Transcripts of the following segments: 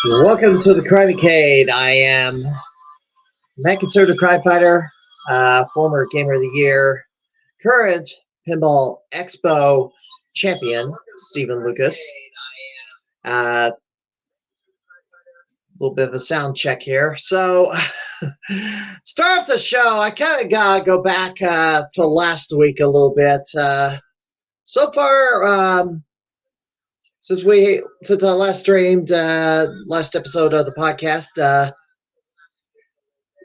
Welcome to the Crimeycade. I am Matt Conservative Crime Fighter, former Gamer of the Year, current Pinball Expo champion, Stephen Lucas. A little bit of a sound check here. So, start off the show. I kind of gotta go back to last week a little bit. So far, since I last streamed last episode of the podcast,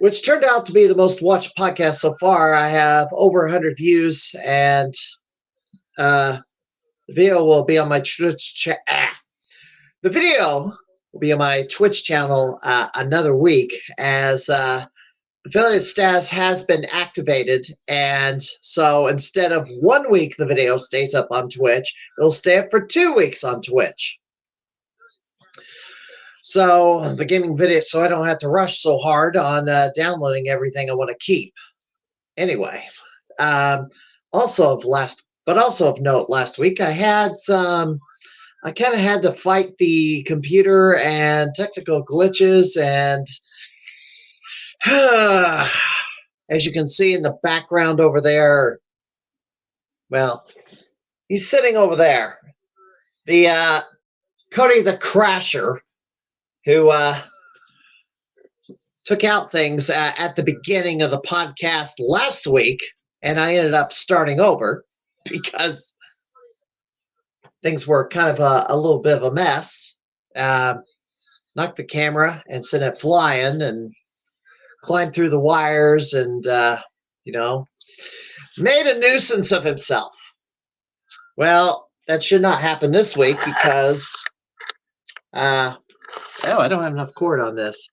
which turned out to be the most watched podcast so far, I have over 100 views, and the video will be on my Twitch. The video will be on my Twitch channel another week, as affiliate status has been activated, and so instead of 1 week the video stays up on Twitch, it'll stay up for 2 weeks on Twitch. So the gaming video, so I don't have to rush so hard on downloading everything I want to keep. Anyway, also of note, last week I kind of had to fight the computer and technical glitches, and as you can see in the background over there, well, he's sitting over there. The Cody the Crasher, who took out things at the beginning of the podcast last week, and I ended up starting over because things were kind of a little bit of a mess. Knocked the camera and sent it flying, and climbed through the wires, and made a nuisance of himself. Well, that should not happen this week because I don't have enough cord on this.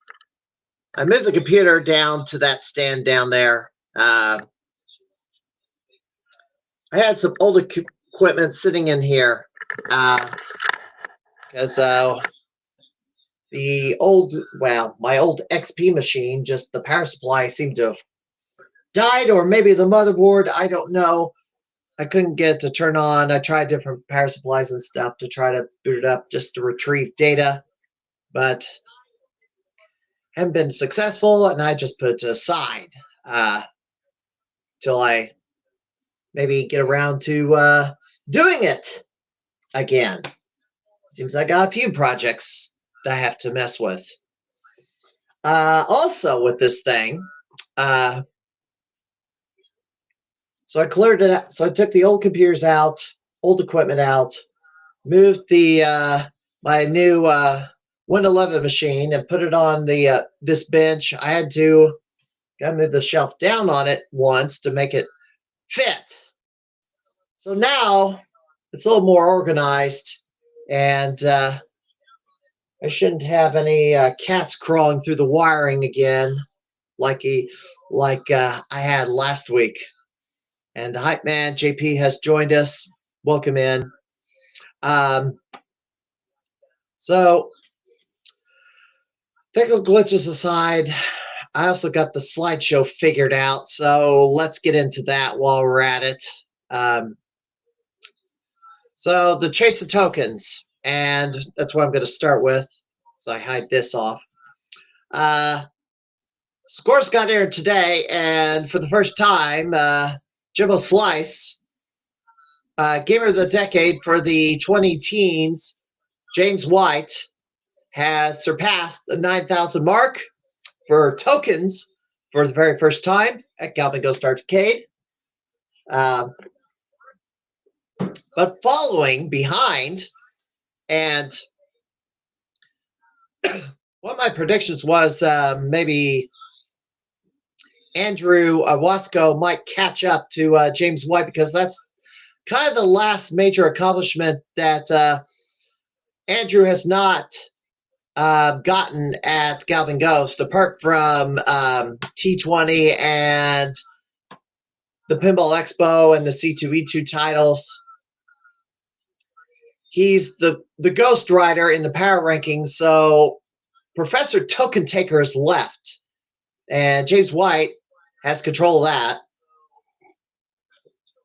I moved the computer down to that stand down there. I had some old equipment sitting in here because my old XP machine, just the power supply seemed to have died, or maybe the motherboard, I don't know. I couldn't get it to turn on. I tried different power supplies and stuff to try to boot it up just to retrieve data, but haven't been successful, and I just put it to the side till I maybe get around to doing it again. Seems I got a few projects that I have to mess with. Also with this thing, so I cleared it out. So I took the old computers out, old equipment out, moved the my new Win 11 machine and put it on the this bench. I had to move the shelf down on it once to make it fit. So now it's a little more organized, and I shouldn't have any cats crawling through the wiring again, like I had last week. And the hype man JP has joined us. Welcome in. So, technical glitches aside, I also got the slideshow figured out, so let's get into that while we're at it. So the chase of tokens, and that's what I'm going to start with, so I hide this off. Scores got aired today, and for the first time, Jimbo Slice, Gamer of the Decade for the 20 teens, James White, has surpassed the 9,000 mark for tokens for the very first time at Galvin Ghost Arcade. But following behind, and one of my predictions was maybe Andrew Wasco might catch up to James White, because that's kind of the last major accomplishment that Andrew has not gotten at Galvin Ghost, apart from T20 and the Pinball Expo and the C2E2 titles. He's the Ghost Rider in the power rankings, so Professor Token Taker is left, and James White has control of that.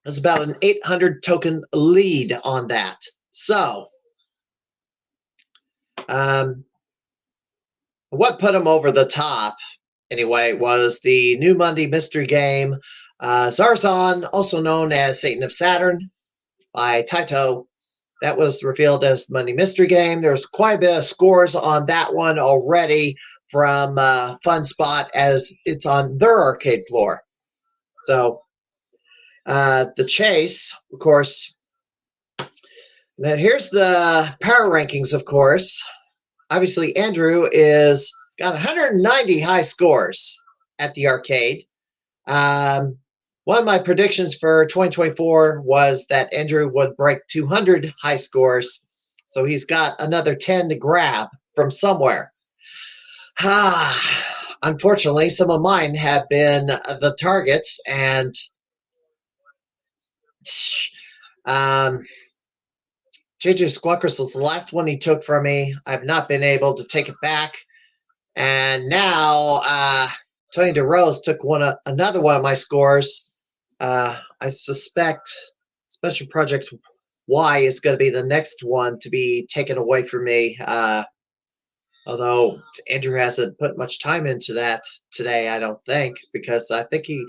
There's about an 800 token lead on that. So, what put him over the top, anyway, was the new Monday mystery game, Zarzan, also known as Satan of Saturn, by Taito. That was revealed as the Monday mystery game. There's quite a bit of scores on that one already from Fun Spot, as it's on their arcade floor. So the chase, of course. Now here's the power rankings, of course. Obviously, Andrew is got 190 high scores at the arcade. One of my predictions for 2024 was that Andrew would break 200 high scores, so he's got another 10 to grab from somewhere. Unfortunately, some of mine have been the targets, and JJ Squawkers was the last one he took from me. I've not been able to take it back. And now Tony DeRose took another one of my scores. I suspect Special Project Y is going to be the next one to be taken away from me. Although Andrew hasn't put much time into that today, I don't think, because I think he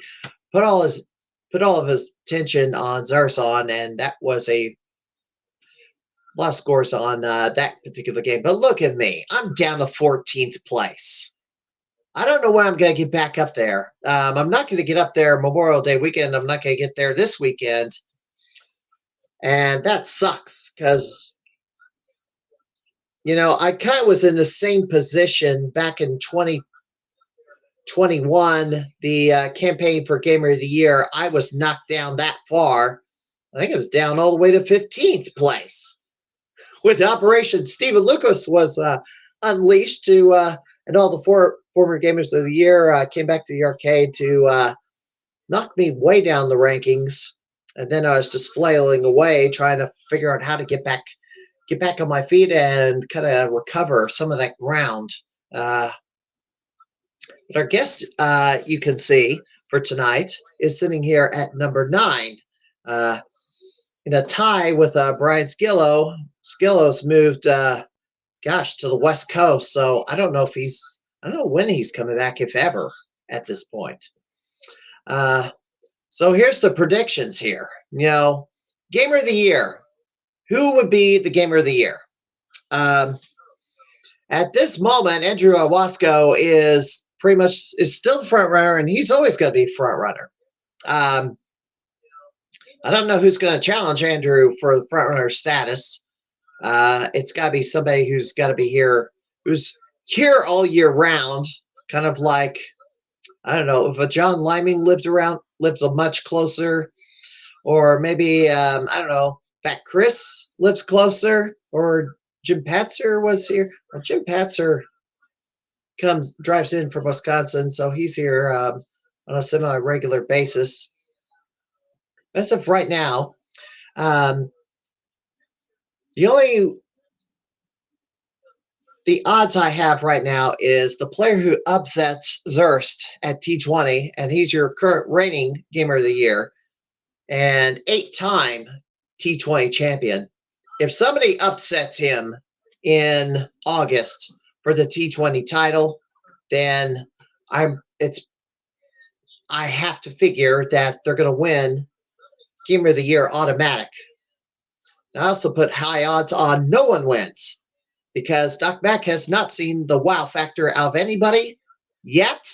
put all of his attention on Zarzan, and that was a lot of scores on that particular game. But look at me. I'm down to 14th place. I don't know when I'm going to get back up there. I'm not going to get up there Memorial Day weekend. I'm not going to get there this weekend. And that sucks because, I kind of was in the same position back in 2021, the campaign for Gamer of the Year. I was knocked down that far. I think it was down all the way to 15th place. With Operation Stephen Lucas was unleashed to, and all the former Gamers of the Year came back to the arcade to knock me way down the rankings. And then I was just flailing away, trying to figure out how to get back on my feet and kind of recover some of that ground. But our guest, you can see for tonight, is sitting here at number 9. In a tie with Brian Skillo. Skillo's moved, to the West Coast, so I don't know when he's coming back, if ever, at this point. So here's the predictions here. Gamer of the Year. Who would be the Gamer of the Year? At this moment, Andrew Owasco is still the front runner, and he's always going to be front runner. I don't know who's going to challenge Andrew for the front runner status. It's got to be somebody who's got to be here, who's here all year round, kind of like, I don't know, if a John Liming lived much closer, or maybe, I don't know, Fat Chris lives closer, or Jim Patzer was here. Well, Jim Patzer drives in from Wisconsin, so he's here on a semi-regular basis. As of right now, the odds I have right now is the player who upsets Zurst at T20, and he's your current reigning Gamer of the Year and 8-time T20 champion. If somebody upsets him in August for the T20 title, then I have to figure that they're going to win Gamer of the Year automatic. I also put high odds on no one wins, because Doc Mack has not seen the wow factor out of anybody yet.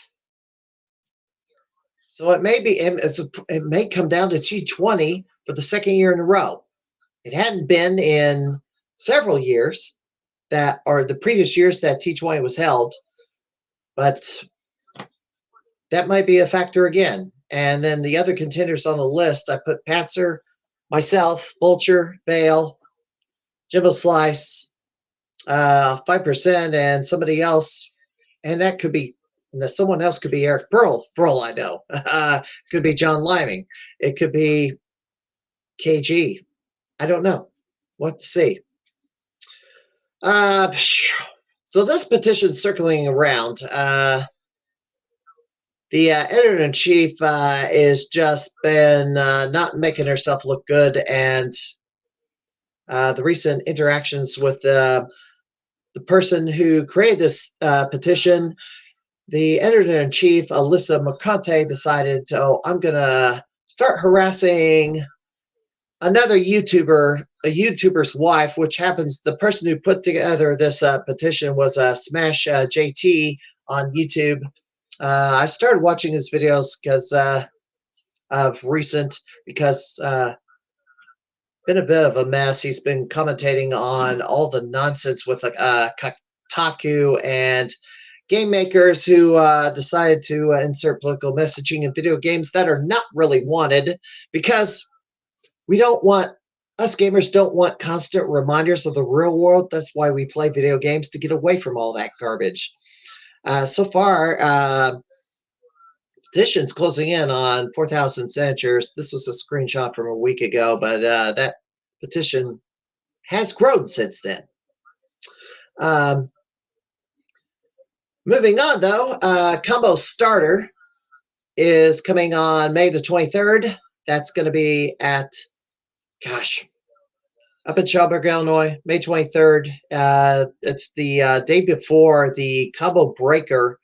So it may come down to T20 for the second year in a row. It hadn't been in several years, the previous years that T20 was held, but that might be a factor again. And then the other contenders on the list, I put Patzer, myself, Vulture, Bale, Jimbo Slice, 5%, and somebody else. And that could be, someone else could be Eric Pearl, I know. Could be John Liming. It could be KG. I don't know. What to see. So this petition's circling around. The editor-in-chief is just been not making herself look good, and the recent interactions with the the person who created this petition, the editor-in-chief, Alyssa Mercante, decided to, oh, I'm going to start harassing another YouTuber, a YouTuber's wife, which happens, the person who put together this petition was Smash JT on YouTube. I started watching his videos because of recent, because been a bit of a mess. He's been commentating on all the nonsense with Kotaku and game makers who decided to insert political messaging in video games that are not really wanted, because we don't want, us gamers don't want constant reminders of the real world. That's why we play video games, to get away from all that garbage. So far, petitions closing in on 4,000 signatures. This was a screenshot from a week ago, but that petition has grown since then. Moving on, though, Combo Starter is coming on May the 23rd. That's going to be at, up in Schaumburg, Illinois, May 23rd. It's the day before the Combo Breaker,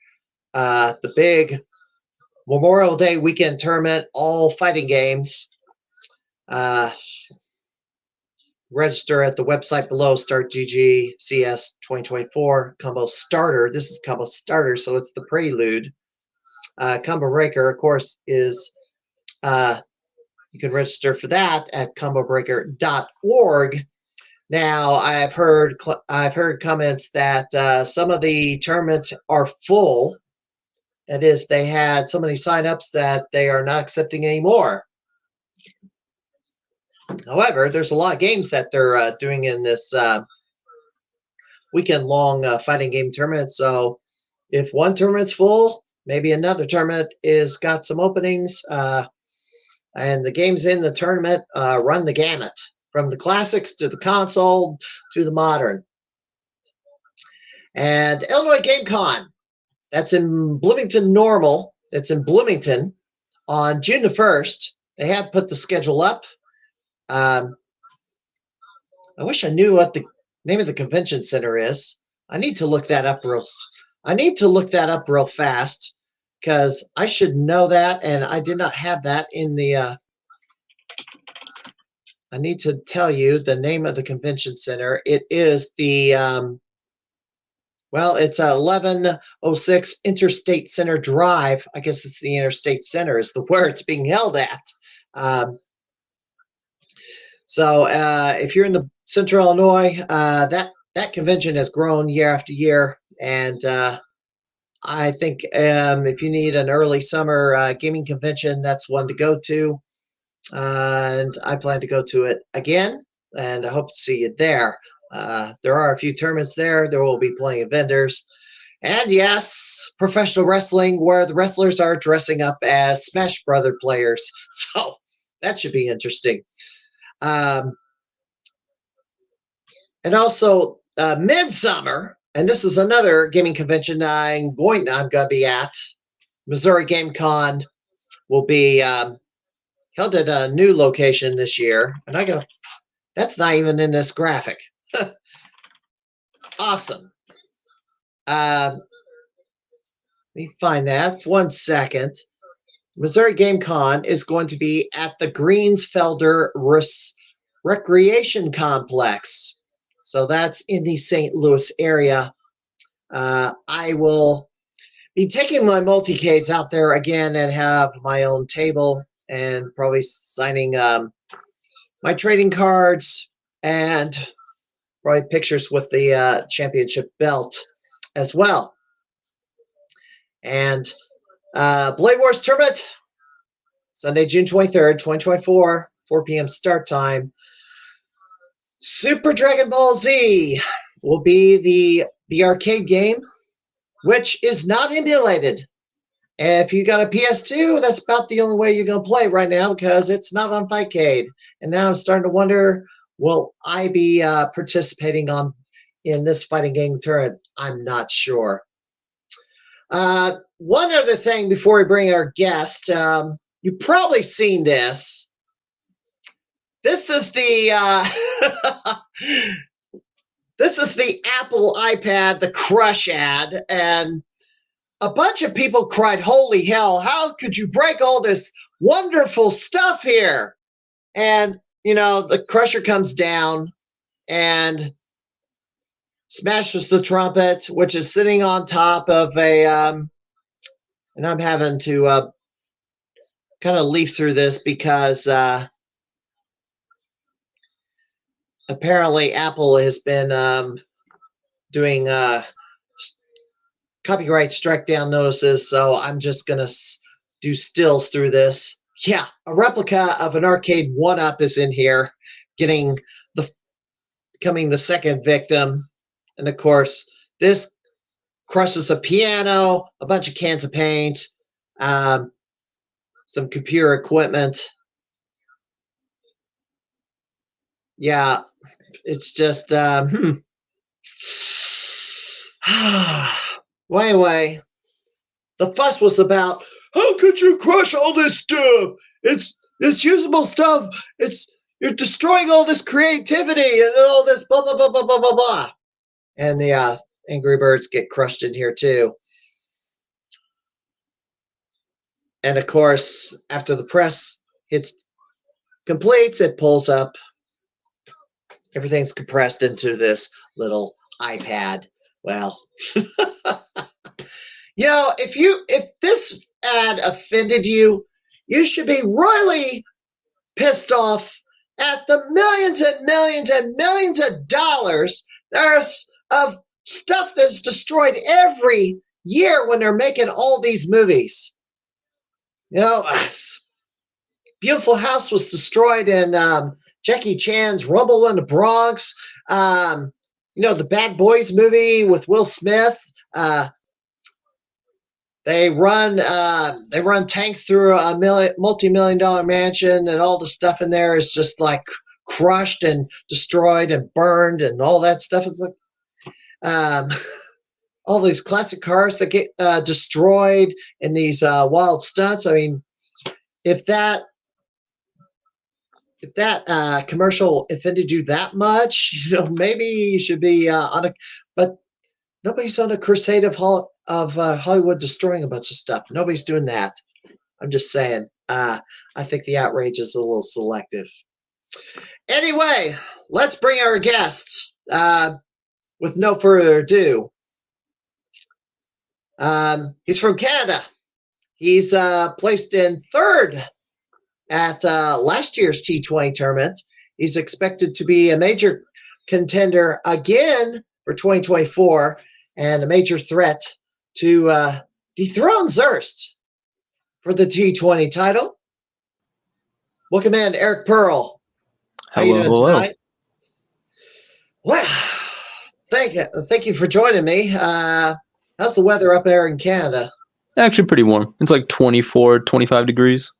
the big Memorial Day weekend tournament, all fighting games. Register at the website below, Start GG CS 2024 Combo Starter. This is Combo Starter, so it's the prelude. Combo Breaker, of course, is you can register for that at combobreaker.org. Now, I've heard comments that some of the tournaments are full. That is, they had so many signups that they are not accepting anymore. However, there's a lot of games that they're doing in this weekend-long fighting game tournament. So if one tournament's full, maybe another tournament is got some openings. And the games in the tournament run the gamut, from the classics to the console to the modern. And Illinois Game Con, that's in Bloomington Normal. It's in Bloomington on June the 1st. They have put the schedule up. I wish I knew what the name of the convention center is. I need to look that up real fast, because I should know that, and I did not have that in the. I need to tell you the name of the convention center. It is the. Well, it's 1106 Interstate Center Drive. I guess it's the Interstate Center is the where it's being held at. So if you're in the Central Illinois, that convention has grown year after year, and I think if you need an early summer gaming convention, that's one to go to. And I plan to go to it again, and I hope to see you there. There are a few tournaments there. There will be plenty of vendors. And yes, professional wrestling, where the wrestlers are dressing up as Smash Brother players. So that should be interesting. And also Midsummer, and this is another gaming convention I'm going to be at. Missouri Game Con will be held at a new location this year. And I go, that's not even in this graphic. Awesome. Let me find that. 1 second. Missouri Game Con is going to be at the Greensfelder Recreation Complex. So that's in the St. Louis area. I will be taking my multicades out there again and have my own table, and probably signing my trading cards and probably pictures with the championship belt as well. And Blade Wars Tournament, Sunday, June 23rd, 2024, 4 p.m. start time. Super Dragon Ball Z will be the arcade game, which is not emulated. And if you got a PS2, that's about the only way you're going to play right now, because it's not on Fightcade. And now I'm starting to wonder, will I be participating in this fighting game tournament? I'm not sure. One other thing before we bring our guest, you've probably seen this. This is the this is the Apple iPad, the Crush ad, and a bunch of people cried, "Holy hell, how could you break all this wonderful stuff here?" And, the Crusher comes down and smashes the trumpet, which is sitting on top of and I'm having to kind of leaf through this because apparently Apple has been doing copyright strike down notices, so I'm just going to do stills through this. Yeah, a replica of an arcade 1-up is in here, becoming the second victim. And of course, this crushes a piano, a bunch of cans of paint, some computer equipment. Yeah, it's just, well, anyway, the fuss was about, how could you crush all this stuff? It's usable stuff. You're destroying all this creativity and all this blah, blah, blah, blah, blah, blah, blah. And the Angry Birds get crushed in here too. And of course, after the press completes, it pulls up. Everything's compressed into this little iPad. Well, if this ad offended you, you should be royally pissed off at the millions and millions and millions of dollars there's of stuff that's destroyed every year when they're making all these movies. Beautiful House was destroyed in Jackie Chan's Rumble in the Bronx. The Bad Boys movie with Will Smith. They run tanks through a multi-million-dollar mansion, and all the stuff in there is just like crushed and destroyed and burned, and all that stuff is like all these classic cars that get destroyed in these wild stunts. I mean, if that commercial offended you that much, maybe you should be but nobody's on a crusade of Hollywood destroying a bunch of stuff. Nobody's doing that. I'm just saying. I think the outrage is a little selective. Anyway, let's bring our guest. With no further ado, he's from Canada. He's placed in third at last year's T20 tournament. He's expected to be a major contender again for 2024 and a major threat to dethrone Zurst for the T20 title. Welcome in, Eric Pearl. How you doing tonight? Well, thank you for joining me. How's the weather up there in Canada? Actually pretty warm. It's like 24, 25 degrees.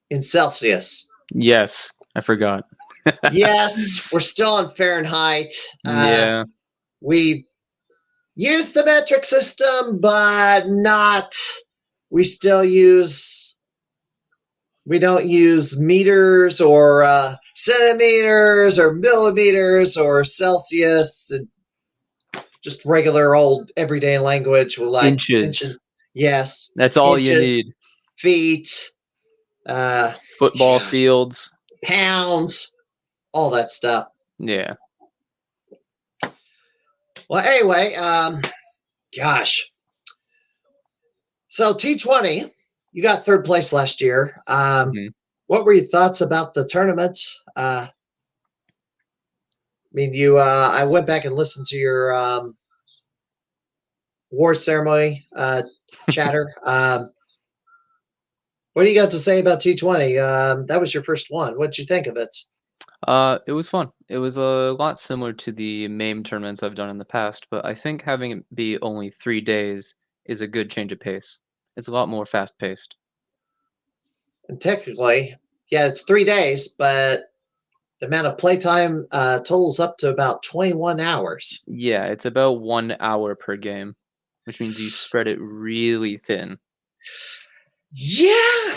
In Celsius. Yes, I forgot. Yes, we're still on Fahrenheit. Yeah. We use the metric system, but we don't use meters or centimeters or millimeters or Celsius, and just regular old everyday language. Like inches. Yes. That's all you need. Feet. Football fields. Pounds. All that stuff. Yeah. Well, anyway, gosh. So T20, you got third place last year. What were your thoughts about the tournament? I went back and listened to your award ceremony chatter. What do you got to say about T20? That was your first one. What did you think of it? It was fun. It was a lot similar to the MAME tournaments I've done in the past, but I think having it be only 3 days is a good change of pace. It's a lot more fast-paced. And technically, yeah, it's 3 days, but the amount of playtime totals up to about 21 hours. Yeah, it's about 1 hour per game, which means you spread it really thin. Yeah.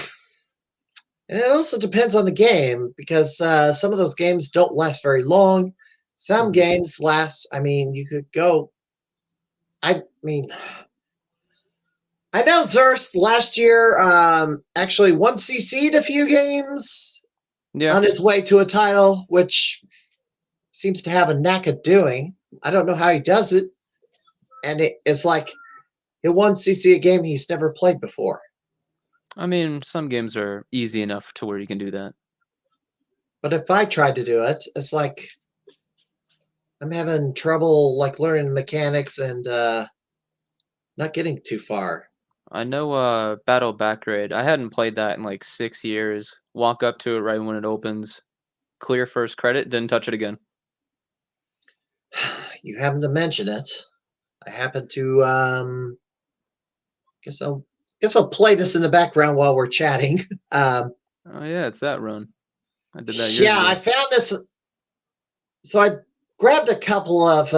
And it also depends on the game, because some of those games don't last very long. Some Mhm. games last. I mean, you could go. I mean, I know Zurst last year actually won CC'd a few games Yeah, on his way to a title, which seems to have a knack of doing. I don't know how he does it, and it's like he won CC a game he's never played before. I mean, some games are easy enough to where you can do that. But if I tried to do it, it's like I'm having trouble like learning mechanics and not getting too far. I know, Battle Backrade. I hadn't played that in like 6 years. Walk up to it right when it opens, clear first credit, didn't touch it again. You happen to mention it. I happen to guess I'll play this in the background while we're chatting. Oh yeah, it's that run. I did that years Yeah, ago. I found this. So I grabbed a couple of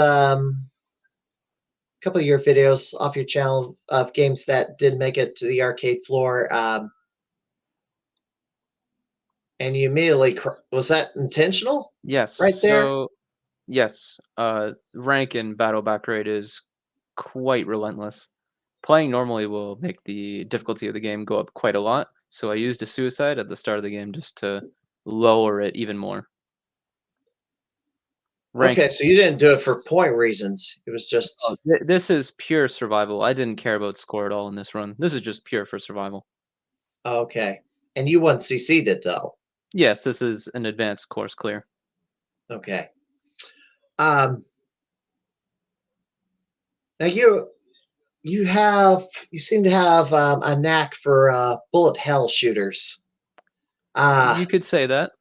your videos off your channel of games that did make it to the arcade floor, and you immediately was that intentional? Yes. Right there. So yes, rank in Battle Backrade is quite relentless. Playing normally will make the difficulty of the game go up quite a lot, so I used a suicide at the start of the game just to lower it even more. Rank Okay, so you didn't do it for point reasons. It was just this is pure survival. I didn't care about score at all in this run. This is just pure for survival. okay. And you once CC'd it though. Yes, this is an advanced course clear. Okay. Um, now you seem to have a knack for bullet hell shooters. Uh, You could say that.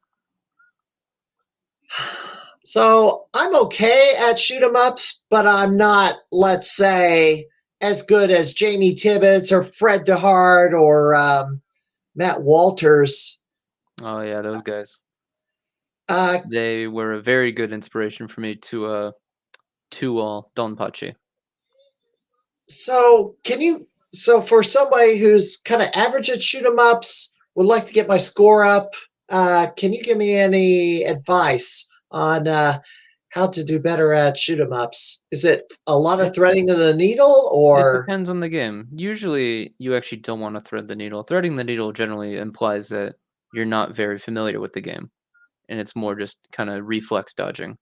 so I'm okay at shoot 'em ups, but I'm not, let's say, as good as Jamie Tibbetts or Fred DeHart or Matt Walters. Oh yeah, those guys. Uh, They were a very good inspiration for me to Donpachi. so for somebody who's kind of average at shoot 'em ups, would like to get my score up, can you give me any advice on how to do better at shoot 'em ups? Is it a lot of It threading of the needle it or depends on the game. Usually, you actually don't want to thread the needle. Threading the needle generally implies that you're not very familiar with the game, and it's more just kind of reflex dodging.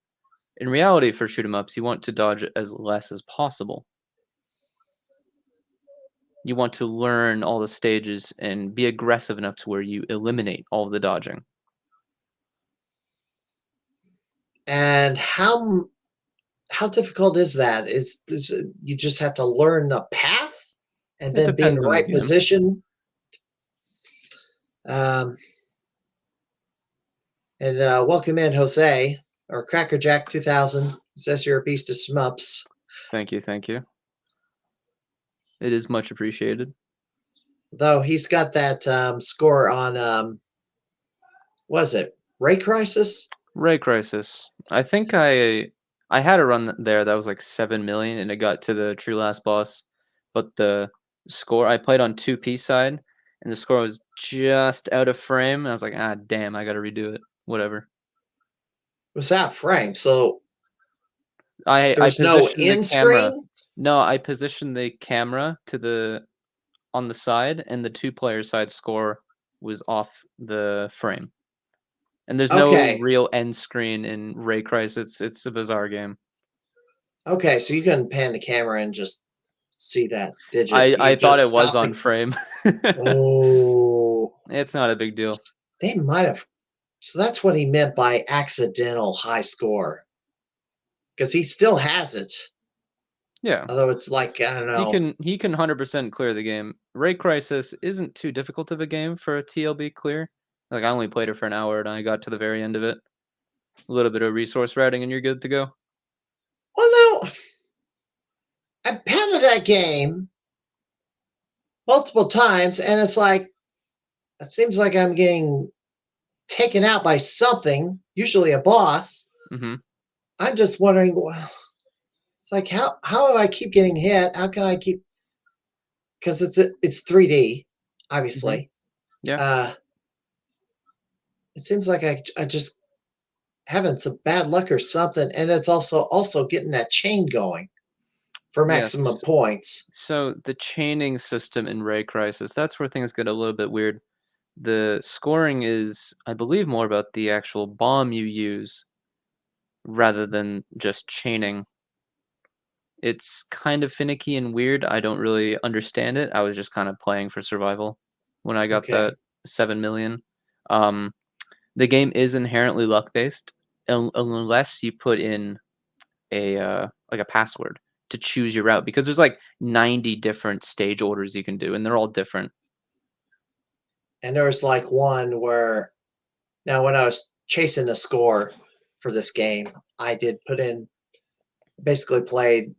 In reality, for shoot 'em ups, you want to dodge as less as possible. You want to learn all the stages and be aggressive enough to where you eliminate all the dodging. and how difficult is that? You just have to learn the path and It then be in the depends on the right game. position. Um, and welcome in, Jose, or Crackerjack 2000. Says you're a beast of smups. Thank you, thank you. It is much appreciated. Though he's got that score on, was it Ray Crisis? Ray Crisis. I think I had a run there that was like 7 million, and it got to the true last boss, but the score I played on 2P side, and the score was just out of frame. And I was like, ah, damn, I got to redo it. Whatever. Was that frame? So I there's no positioned the in camera. screen? No, I positioned the camera to the on the side, and the two-player side score was off the frame. And there's no Okay. real end screen in Ray Crisis. It's a bizarre game. Okay, so you can pan the camera and just see that digit. I You thought just it was stop on it. frame. Oh, It's not a big deal. they might have. So that's what he meant by accidental high score. Because he still has it. Yeah. Although it's like, I don't know. He can 100% clear the game. Ray Crisis isn't too difficult of a game for a TLB clear. Like, I only played it for an hour, and I got to the very end of it. A little bit of resource routing, and you're good to go. Well, no. I pounded that game multiple times, and it's like, it seems like I'm getting taken out by something, usually a boss. Mhm. I'm just wondering, well, it's like, how do I keep getting hit? How can I keep, because it's 3D, Mhm. obviously. Yeah. Uh, it seems like I just having some bad luck or something, and it's also getting that chain going for Yes. maximum points. So the chaining system in Ray Crisis, that's where things get a little bit weird. The scoring is, I believe, more about the actual bomb you use rather than just chaining. It's kind of finicky and weird. I don't really understand it. I was just kind of playing for survival when I got Okay. that 7 million. Um, the game is inherently luck based unless you put in a like a password to choose your route because there's like 90 different stage orders you can do and they're all different. And there was like one where now when I was chasing a score for this game, I did put in basically played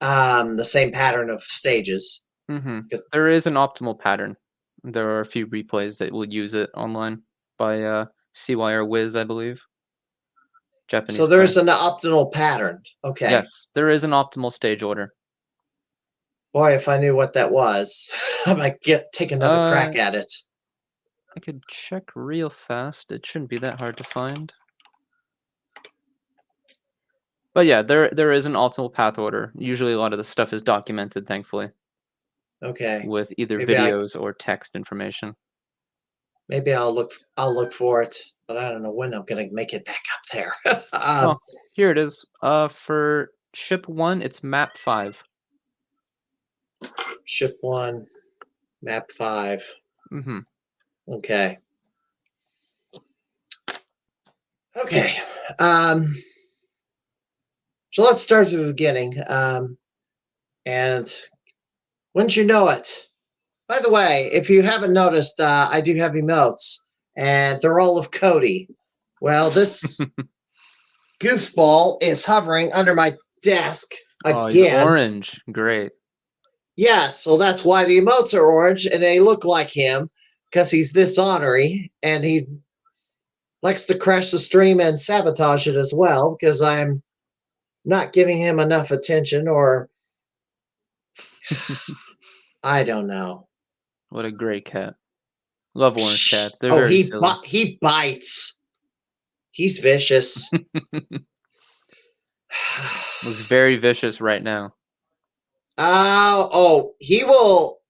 the same pattern of stages. Mhm. 'Cause- There is an optimal pattern. There are a few replays that will use it online by, CYR Wiz, I believe. So Japanese player. there's an optimal pattern. Okay. Yes, there is an optimal stage order. Boy, if I knew what that was, I might take another Uh, crack at it. I could check real fast. It shouldn't be that hard to find. But yeah, there is an optimal path order. Usually a lot of the stuff is documented, thankfully, Okay. with either Maybe I videos or text information. maybe I'll look for it, but I don't know when I'm gonna make it back up there. Oh, here it is. For ship 1, it's map 5. Ship one, map 5. Mhm. Okay. Okay. Um, so let's start at the beginning. And wouldn't you know it? By the way, if you haven't noticed, I do have emotes, and they're all of Cody. Well, this goofball is hovering under my desk Oh, he's again. orange. Great. Yeah, so that's why the emotes are orange, and they look like him because he's this ornery, and he likes to crash the stream and sabotage it as well because I'm not giving him enough attention, or I don't know. What a great cat. Love orange cats. They're Oh, very silly. he bites. He's vicious. Looks very vicious right now. He will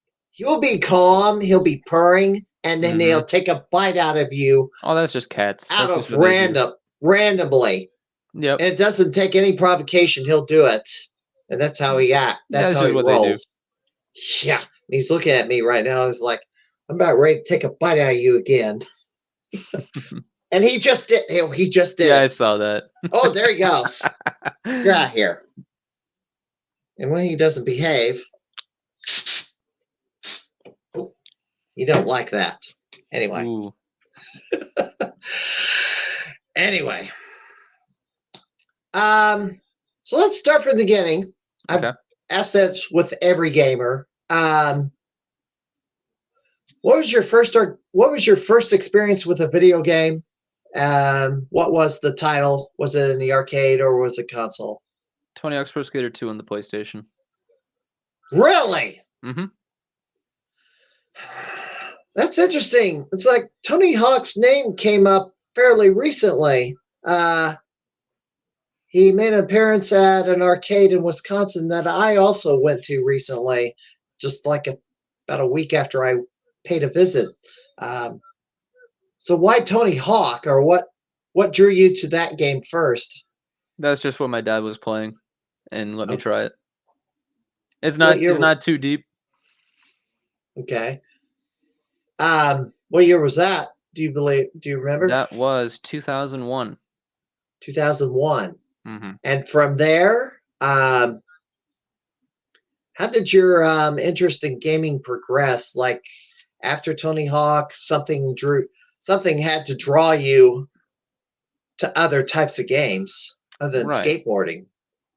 be calm, he'll be purring, and then Mhm. he'll take a bite out of you Oh, that's just cats. out That's just of what they do. randomly. Yep. And it doesn't take any provocation, he'll do it. And that's how he act. That's That's how just he what they do. rolls. Yeah. And he's looking at me right now. He's like, I'm about ready to take a bite out of you again. And he just did. He just did Yeah, I it. saw that. Oh, there he goes. Get out of here. And when he doesn't behave, you don't like that. Anyway. Ooh. Anyway. So let's start from the beginning. I've Okay. asked that with every gamer. What was your first experience with a video game? What was the title? Was it in the arcade or was it console? 20 X Pro Skater 2 on the PlayStation. Really? Mhm. That's interesting. It's like Tony Hawk's name came up fairly recently. He made an appearance at an arcade in Wisconsin that I also went to recently, just like about a week after I paid a visit. Um, so why Tony Hawk, or what drew you to that game first? That's just what my dad was playing and let me Oh, try it. what year? It's not too deep. Okay. What year was that? Do you remember? That was 2001. 2001. Mhm. And from there, how did your interest in gaming progress? Like after Tony Hawk, something had to draw you to other types of games other than Right. skateboarding.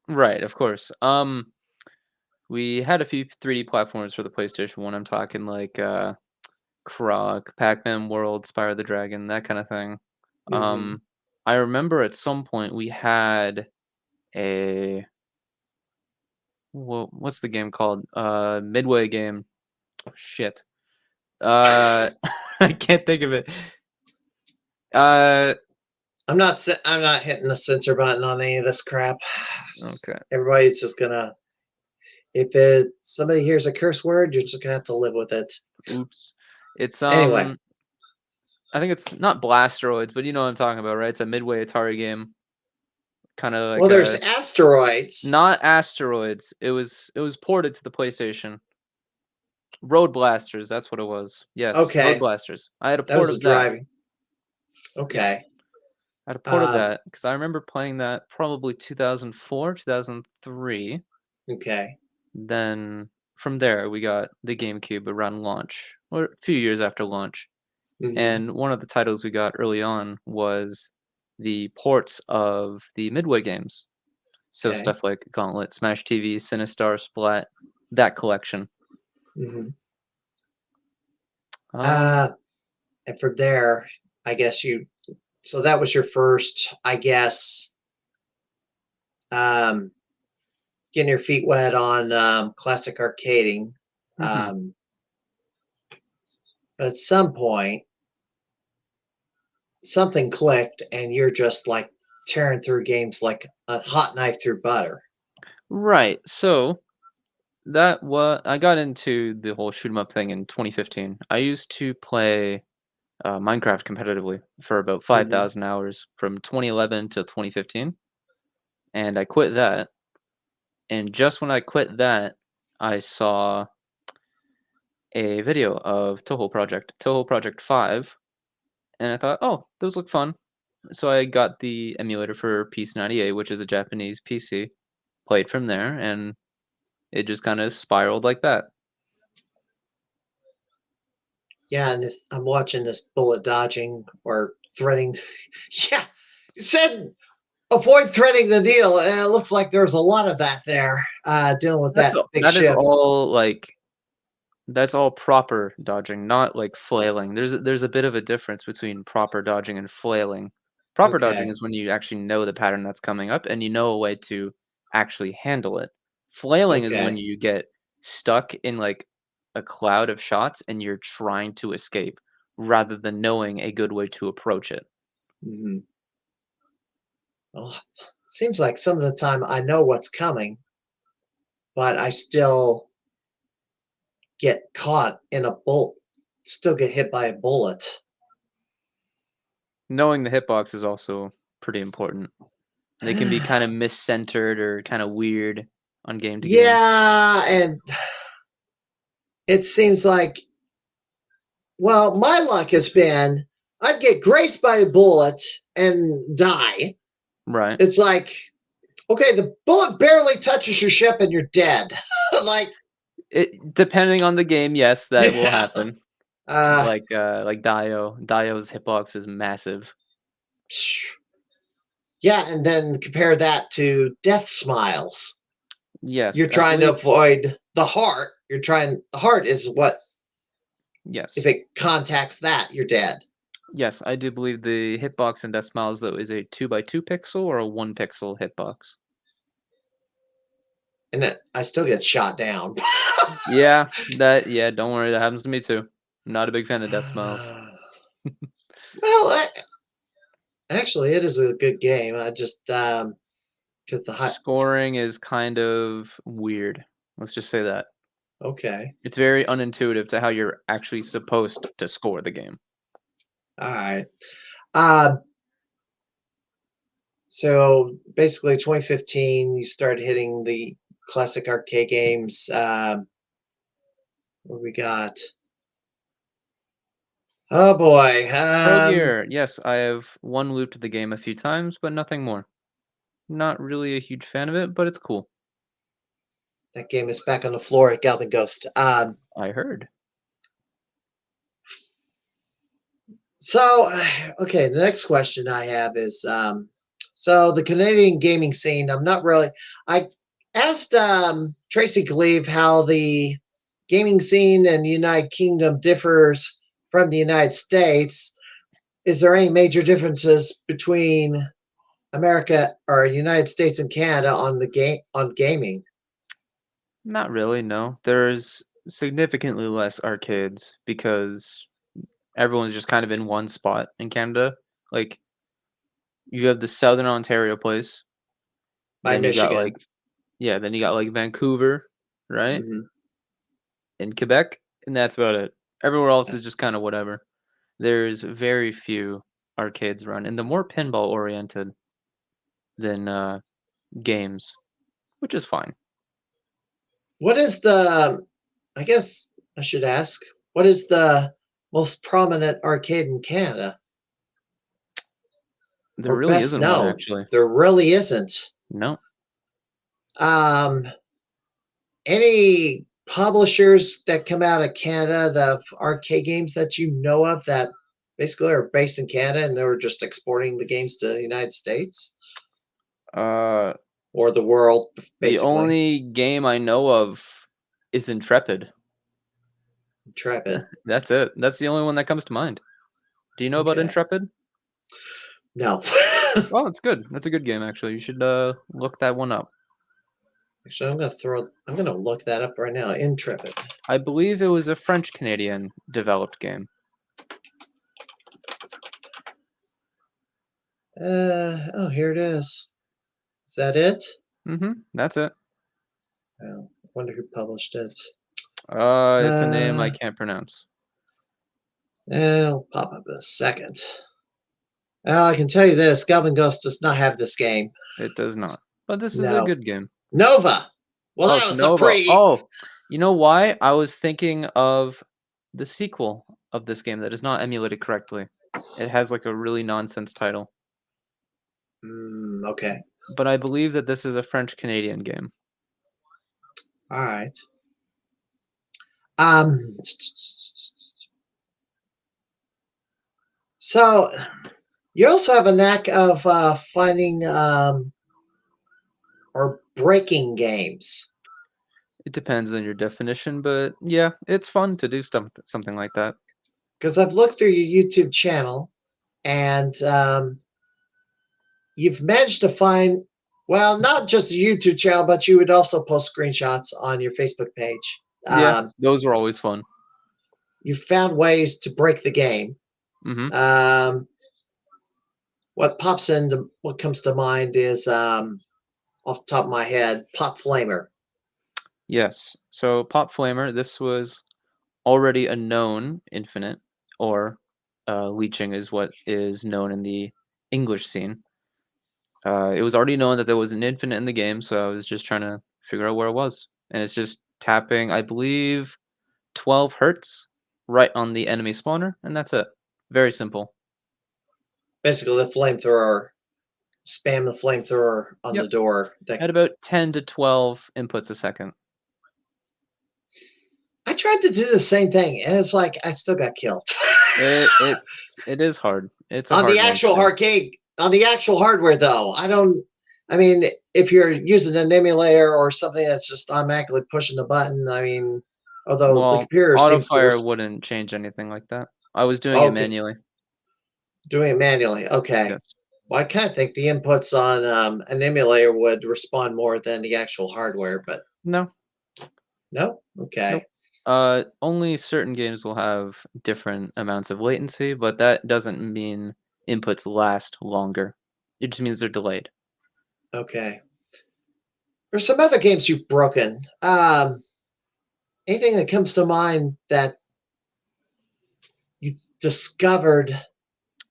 Right, of course. We had a few 3D platforms for the PlayStation 1. I'm talking like Croc, Pac-Man World, Spyro the Dragon, that kind of thing. Hmm. Um, I remember at some point we had a what's the game called? Midway game. Oh, shit. Uh, I can't think of it. Uh, I'm not hitting the censor button on any of this crap. Okay. Everybody's just gonna. If somebody hears a curse word, you're just gonna have to live with it. Oops. It's Anyway, I think it's not Blasteroids, but you know what I'm talking about, right? It's a Midway Atari game, kind of well, like there's asteroids. not Asteroids. It was ported to the PlayStation. Road Blasters, that's what it was. Yes, Road Okay, Blasters. I had a that port was the of that. driving. Yes, Okay. I had a port of Um. that because I remember playing that probably 2004, 2003. Okay. Then from there, we got the GameCube around launch, or a few years after launch. Hmm. And one of the titles we got early on was the ports of the Midway games. So Okay. stuff like Gauntlet, Smash TV, Sinistar, Splat, that collection. Hmm. Um, Uh. And from there, I guess you. So that was your first, I guess, um, getting your feet wet on classic arcading. mhm. Um, but at some point, something clicked, and you're just like tearing through games like a hot knife through butter. Right. So that was I got into the whole shoot 'em up thing in 2015. I used to play Minecraft competitively for about Hmm. 5,000 hours from 2011 to 2015, and I quit that. And just when I quit that, I saw a video of Toho Project 5, and I thought, "Oh, those look fun." So I got the emulator for Piece 98, which is a Japanese PC, played from there, and it just kinda spiraled like that. Yeah, and I'm watching this bullet dodging or threading. Yeah, you said avoid threading the needle, and it looks like there's a lot of that there, dealing with That's that all big that is ship. all, like that's all proper dodging, not, like, flailing. There's a bit of a difference between proper dodging and flailing. Proper dodging Okay, is when you actually know the pattern that's coming up, and you know a way to actually handle it. Flailing is when okay. you get stuck in, like, a cloud of shots and you're trying to escape, rather than knowing a good way to approach it. Hmm. Well, seems like some of the time I know what's coming, but I still get caught in a bullet, still get hit by a bullet. Knowing the hitbox is also pretty important. They can be kinda miscentered or kinda weird on game to game. Yeah, and it seems like, well, my luck has been I'd get graced by a bullet and die. Right. It's like, okay, the bullet barely touches your ship and you're dead. Like, It depending on the game, yes, that will yeah. happen. Uh, Like Dio. Dio's hitbox is massive. yeah, and then compare that to death smiles. Yes, You're I trying to believe avoid the heart. The heart is what, yes. if it contacts that, you're dead. Yes, I do believe the hitbox in Death Smiles, though, is a 2 by 2 pixel or a 1 pixel hitbox. And I still get shot down. Yeah, don't worry, that happens to me too. I'm not a big fan of Death Smiles. Well, actually, it is a good game. I just because the high. Scoring is kind of weird. Let's just say that. Okay, It's very unintuitive to how you're actually supposed to score the game. all right. Uh, so basically, 2015, you started hitting the classic arcade games. What we got? Oh boy. Pro Gear, yes, I have one looped the game a few times, but nothing more. Not really a huge fan of it, but it's cool. That game is back on the floor at Galvin Ghost. I heard. So, okay, the next question I have is so the Canadian gaming scene, I'm not really. I asked Tracy Gleave how the gaming scene in the United Kingdom differs from the United States. Is there any major differences between America or United States and Canada on the game on gaming? Not really, no. There's significantly less arcades because everyone's just kind of in one spot in Canada. Like You have the Southern Ontario place. by Then you got Michigan. like yeah, then you got like Vancouver, right? Hmm. In Quebec, and that's about it. Everywhere else is just kind of whatever. There's very few arcades run, and the more pinball oriented than games, which is fine. What is the? I guess I should ask. What is the most prominent arcade in Canada, There or really best isn't one known? actually. There really isn't. No. Um, any publishers that come out of Canada, the arcade games that you know of that basically are based in Canada and they were just exporting the games to the United States Uh, or the world, the basically. only game I know of is Intrepid. Intrepid. That's it. That's the only one that comes to mind. Do you know about Okay. Intrepid? No. Oh, it's good. That's a good game actually. You should look that one up. Actually, I'm gonna look that up right now. Intrepid. I believe it was a French Canadian developed game. Oh, here it is. Is that it? That's it. Oh, I wonder who published it. It's a name I Uh, can't pronounce. it'll pop up in a second. Well, I can tell you this: Goblin Ghost does not have this game. It does not. But this is a No. good game. Nova. Well, Oh, that it's was a Nova. pretty. Oh, you know why? I was thinking of the sequel of this game that is not emulated correctly. It has like a really nonsense title. Okay. But I believe that this is a French Canadian game. All right. Um. So you also have a knack of finding or breaking games. It depends on your definition, but yeah, it's fun to do something like that. Because I've looked through your YouTube channel and you've managed to find, well, not just a YouTube channel, but you would also post screenshots on your Facebook page. Yeah, those are always fun. You found ways to break the game. Mhm. What comes to mind is off the top of my head, Pop Flamer. Yes. So Pop Flamer, this was already a known infinite, or leeching is what is known in the English scene. It was already known that there was an infinite in the game, so I was just trying to figure out where it was. And it's just tapping, I believe, 12 hertz right on the enemy spawner, and that's it. Very simple. Basically, the flamethrower, spam the flamethrower on the Yep. door. That At about 10 to 12 inputs a second. I tried to do the same thing, and it's like I still got killed. It is hard. It's a On the hard one to actual do. arcade, on the actual hardware, though, I don't. I mean, if you're using an emulator or something that's just automatically pushing the button, I mean, although the Well, computer seems to. autofire wouldn't change anything like that. I was doing it Okay, manually. doing it manually. Okay. Yes. Well, I kind of think the inputs on an emulator would respond more than the actual hardware, but No. no. Okay. Nope. Only certain games will have different amounts of latency, but that doesn't mean inputs last longer. It just means they're delayed. Okay. There's some other games you've broken. Anything that comes to mind that you've discovered?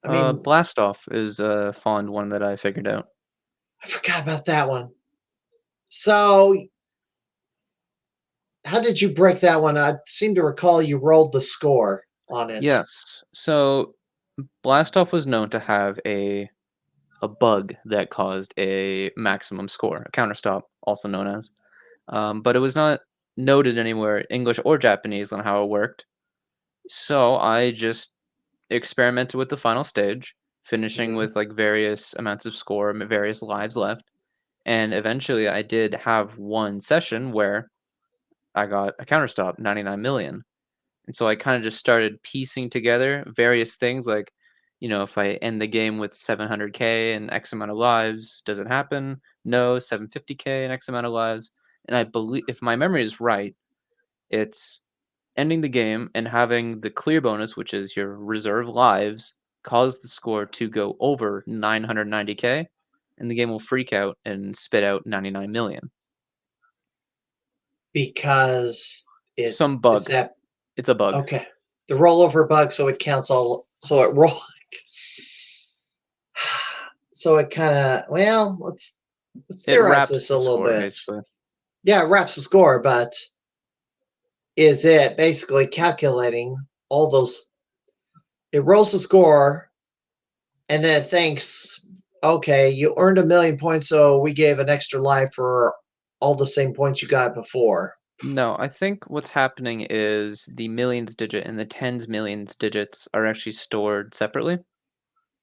I mean, Blast Off is a fond one that I figured out. I forgot about that one. So, how did you break that one? I seem to recall you rolled the score on it. Yes. So Blast Off was known to have a bug that caused a maximum score, a counter stop, also known as. But it was not noted anywhere, English or Japanese, on how it worked. So I just experimented with the final stage, finishing Mhm. with like various amounts of score, various lives left, and eventually I did have one session where I got a counter stop, 99 million. And so I kind of just started piecing together various things like, if I end the game with 700k and X amount of lives, does it happen? No, 750k and X amount of lives. And I believe, if my memory is right, it's ending the game and having the clear bonus, which is your reserve lives, cause the score to go over 990K, and the game will freak out and spit out 99 million. Because it Some is bug. that It's a bug. okay? The rollover bug, so it counts all. So it roll. So it kind of let's It theorize wraps this a the little score, bit. basically. Yeah, it wraps the score, but is it basically calculating all those? It rolls the score, and then it thinks, okay, you earned 1 million points, so we gave an extra life for all the same points you got before. No, I think what's happening is the millions digit and the tens millions digits are actually stored separately.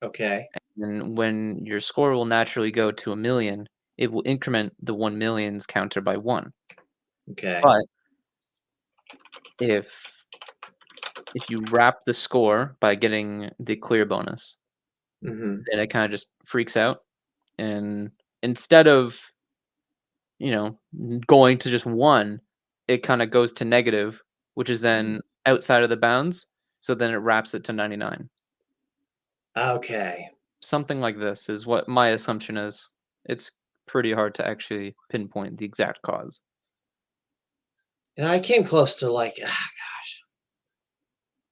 Okay. And when your score will naturally go to 1 million, it will increment the 1 millions counter by 1. Okay. But if you wrap the score by getting the clear bonus, Mm-hmm. then it kind of just freaks out. And instead of, going to just 1, it kind of goes to negative, which is then outside of the bounds. So then it wraps it to 99. Okay. Something like this is what my assumption is. It's pretty hard to actually pinpoint the exact cause. And I came close to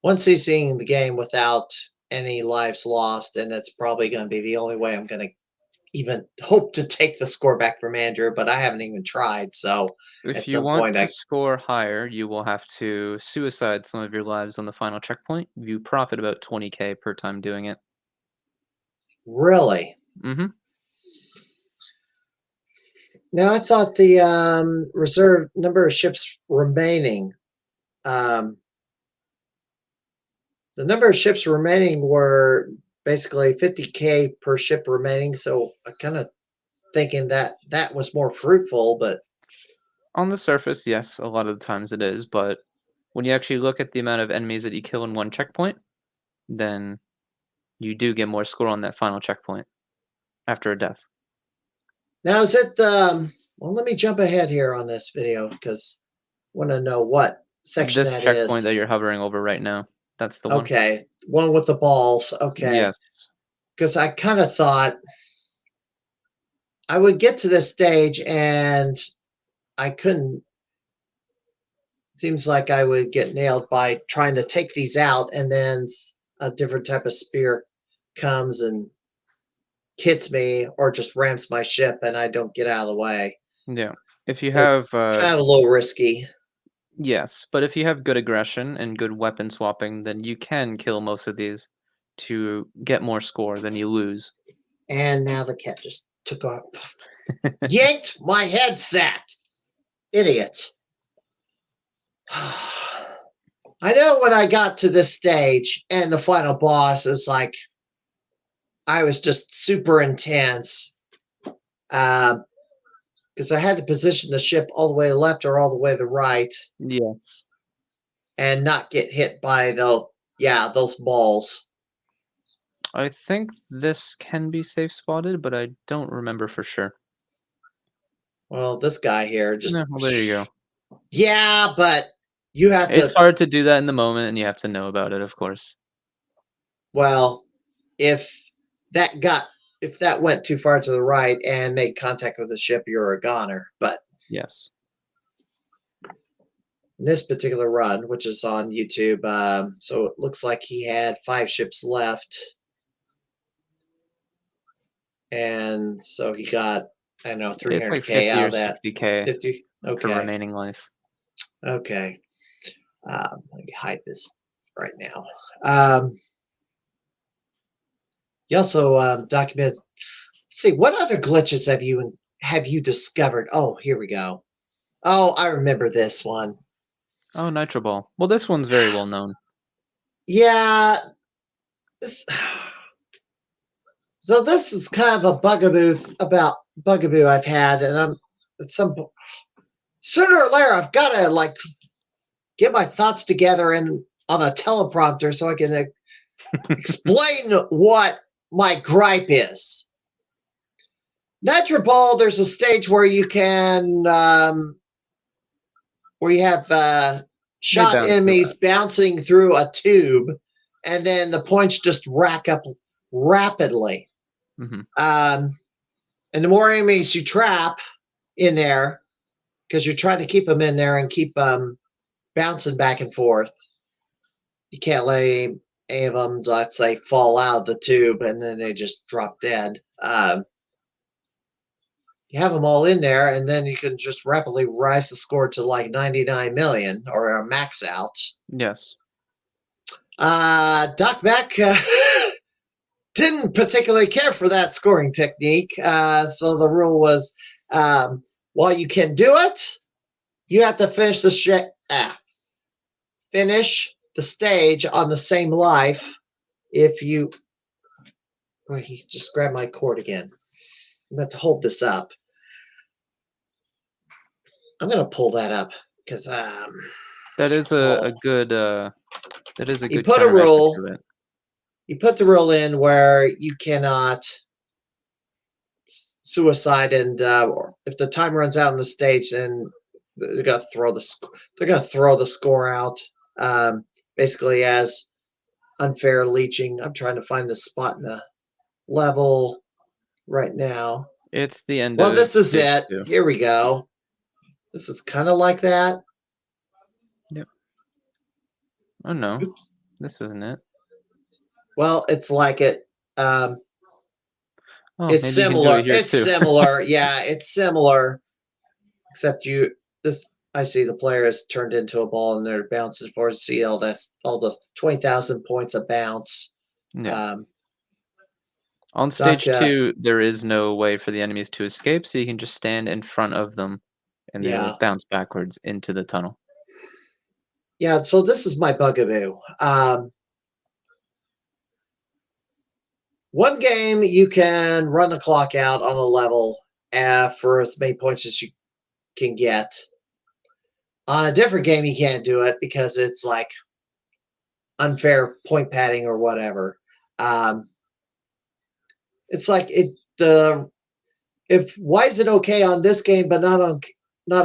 once he's seeing the game without any lives lost, and it's probably going to be the only way I'm going to even hope to take the score back from Andrew, but I haven't even tried. So If at you some want point, to score higher, you will have to suicide some of your lives on the final checkpoint. You profit about 20K per time doing it. really. Mhm. Now I thought the reserve number of ships remaining, um, the number of ships remaining were basically 50K per ship remaining. So I kind of thinking that was more fruitful, but On the surface, yes, a lot of the times it is, but when you actually look at the amount of enemies that you kill in one checkpoint, then you do get more score on that final checkpoint after a death. now is it well, let me jump ahead here on this video because I want to know what section This that checkpoint that is. you're hovering over right now, that's the one. Okay, one with the balls. Okay, Yes. because I kind of thought I would get to this stage and I couldn't. Seems like I would get nailed by trying to take these out, and then a different type of spear comes and hits me or just ramps my ship, and I don't get out of the way. Yeah. If you So have kind of a little risky. yes, but if you have good aggression and good weapon swapping, then you can kill most of these to get more score than you lose. And now the cat just took off, yanked my headset. Idiot. I know when I got to this stage and the final boss is like, I was just super intense because I had to position the ship all the way left or all the way to the right Yes. and not get hit by those balls. I think this can be safe spotted, but I don't remember for sure. Well, this guy here just, No, well, there you go. yeah, but you have It's to, hard to do that in the moment, and you have to know about it, of course. well, if that got, if that went too far to the right and made contact with the ship, you're a goner. But Yes. in this particular run, which is on YouTube, so it looks like he had 5 ships left. And so he got, I don't know, It's like 300K 50 out or of that. 60K 50? per Okay. remaining life. Okay. Let me hide this right now. You also documented. Let's see, what other glitches have you discovered? Oh, here we go. Oh, I remember this one. Oh, Nitro Ball. Well, this one's very well known. Yeah. This, so this is kind of a bugaboo I've had, and I'm at some sooner or later I've got to like get my thoughts together and on a teleprompter so I can explain what my gripe is. Nitro Ball, there's a stage where you can, where you have They shot bounce through enemies it. bouncing through a tube, and then the points just rack up rapidly. Mhm. And the more enemies you trap in there, because you're trying to keep them in there and keep bouncing back and forth, you can't let any of them, let's say, fall out of the tube and then they just drop dead. You have them all in there, and then you can just rapidly rise the score to like 99 million or a max out. Yes. Doc Beck didn't particularly care for that scoring technique. So the rule was, while you can do it, you have to finish finish the stage on the same life. If you, he just grabbed my cord again. I'm going to hold this up. I'm going to pull that up because that is a good you put a countermeasure rule. to it. You put the rule in where you cannot suicide, and if the time runs out on the stage, then they're gonna throw the score out, basically as unfair leeching. I'm trying to find the spot in the level right now. It's the end Well, of this is stage it. 2. Here we go. This is kind of like that. Yep. Oh no, Oops. this isn't it. Well, it's like it. Oh, It's maybe you can do similar. it here It's too. similar. Yeah, it's similar. Except I see the player is turned into a ball and they're bouncing forward. See all the 20,000 points a bounce. Yeah. Um, On stage 2, there is no way for the enemies to escape, so you can just stand in front of them, and they will yeah, bounce backwards into the tunnel. yeah. So this is my bugaboo. One game you can run the clock out on a level for as many points as you can get. On a different game, you can't do it because it's like unfair point padding or whatever. It's like why is it okay on this game but not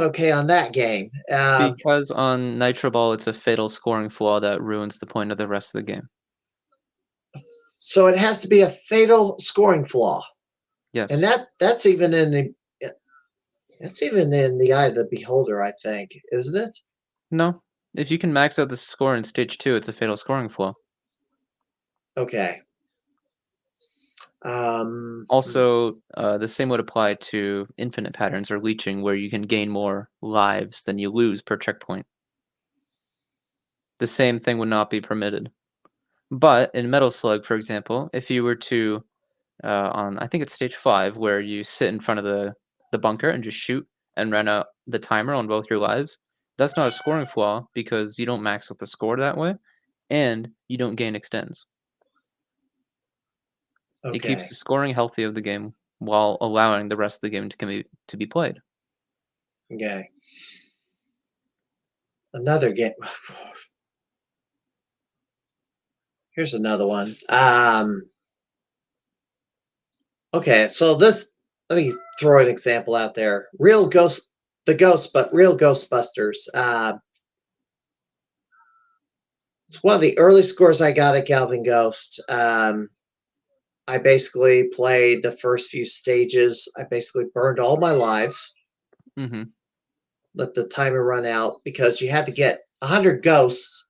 okay on that game? Because on Nitro Ball, it's a fatal scoring flaw that ruins the point of the rest of the game. So it has to be a fatal scoring flaw, Yes. and that's even in the eye of the beholder, I think, isn't it? No. If you can max out the score in stage 2, it's a fatal scoring flaw. Okay. Also, the same would apply to infinite patterns or leeching, where you can gain more lives than you lose per checkpoint. The same thing would not be permitted. But in Metal Slug, for example, if you were to, on I think it's stage 5, where you sit in front of the bunker and just shoot and run out the timer on both your lives, that's not a scoring flaw because you don't max out the score that way, and you don't gain extends. It keeps Okay. the scoring healthy of the game while allowing the rest of the game to be played. Okay. Another game. Here's another one. Okay, so let me throw an example out there. Real Ghostbusters. It's one of the early scores I got at Galvin Ghost. I basically played the first few stages. I basically burned all my lives. Mhm. Let the timer run out because you had to get 100 ghosts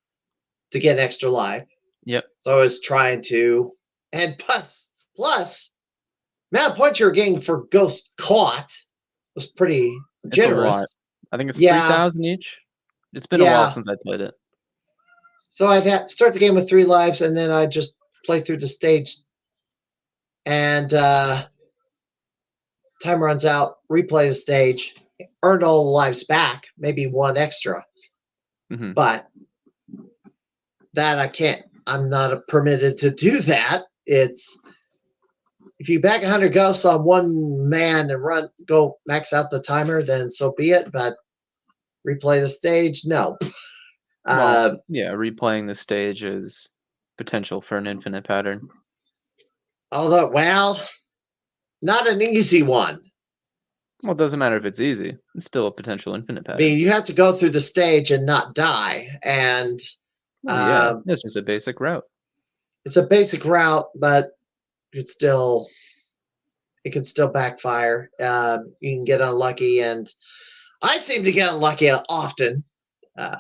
to get an extra life. Yep. So I was trying to, and plus, amount of points you were getting for ghost caught was pretty It's a generous. lot. I think it's Yeah, 3,000 each. It's been a while yeah. since I played it. So I'd start the game with 3 lives, and then I'd just play through the stage, and time runs out, replay the stage, earned all the lives back, maybe 1 extra. Mhm. But that I can't. I'm not permitted to do that. It's if you back 100 ghosts on one man and go max out the timer, then so be it. But replay the stage, no. Well, yeah, replaying the stage is potential for an infinite pattern. Although, well, not an easy one. Well, it doesn't matter if it's easy. It's still a potential infinite I pattern. mean, you have to go through the stage and not die, and Well, yeah, that's just a basic route. it's a basic route, but it's still it can still backfire. You can get unlucky, and I seem to get unlucky often. Uh,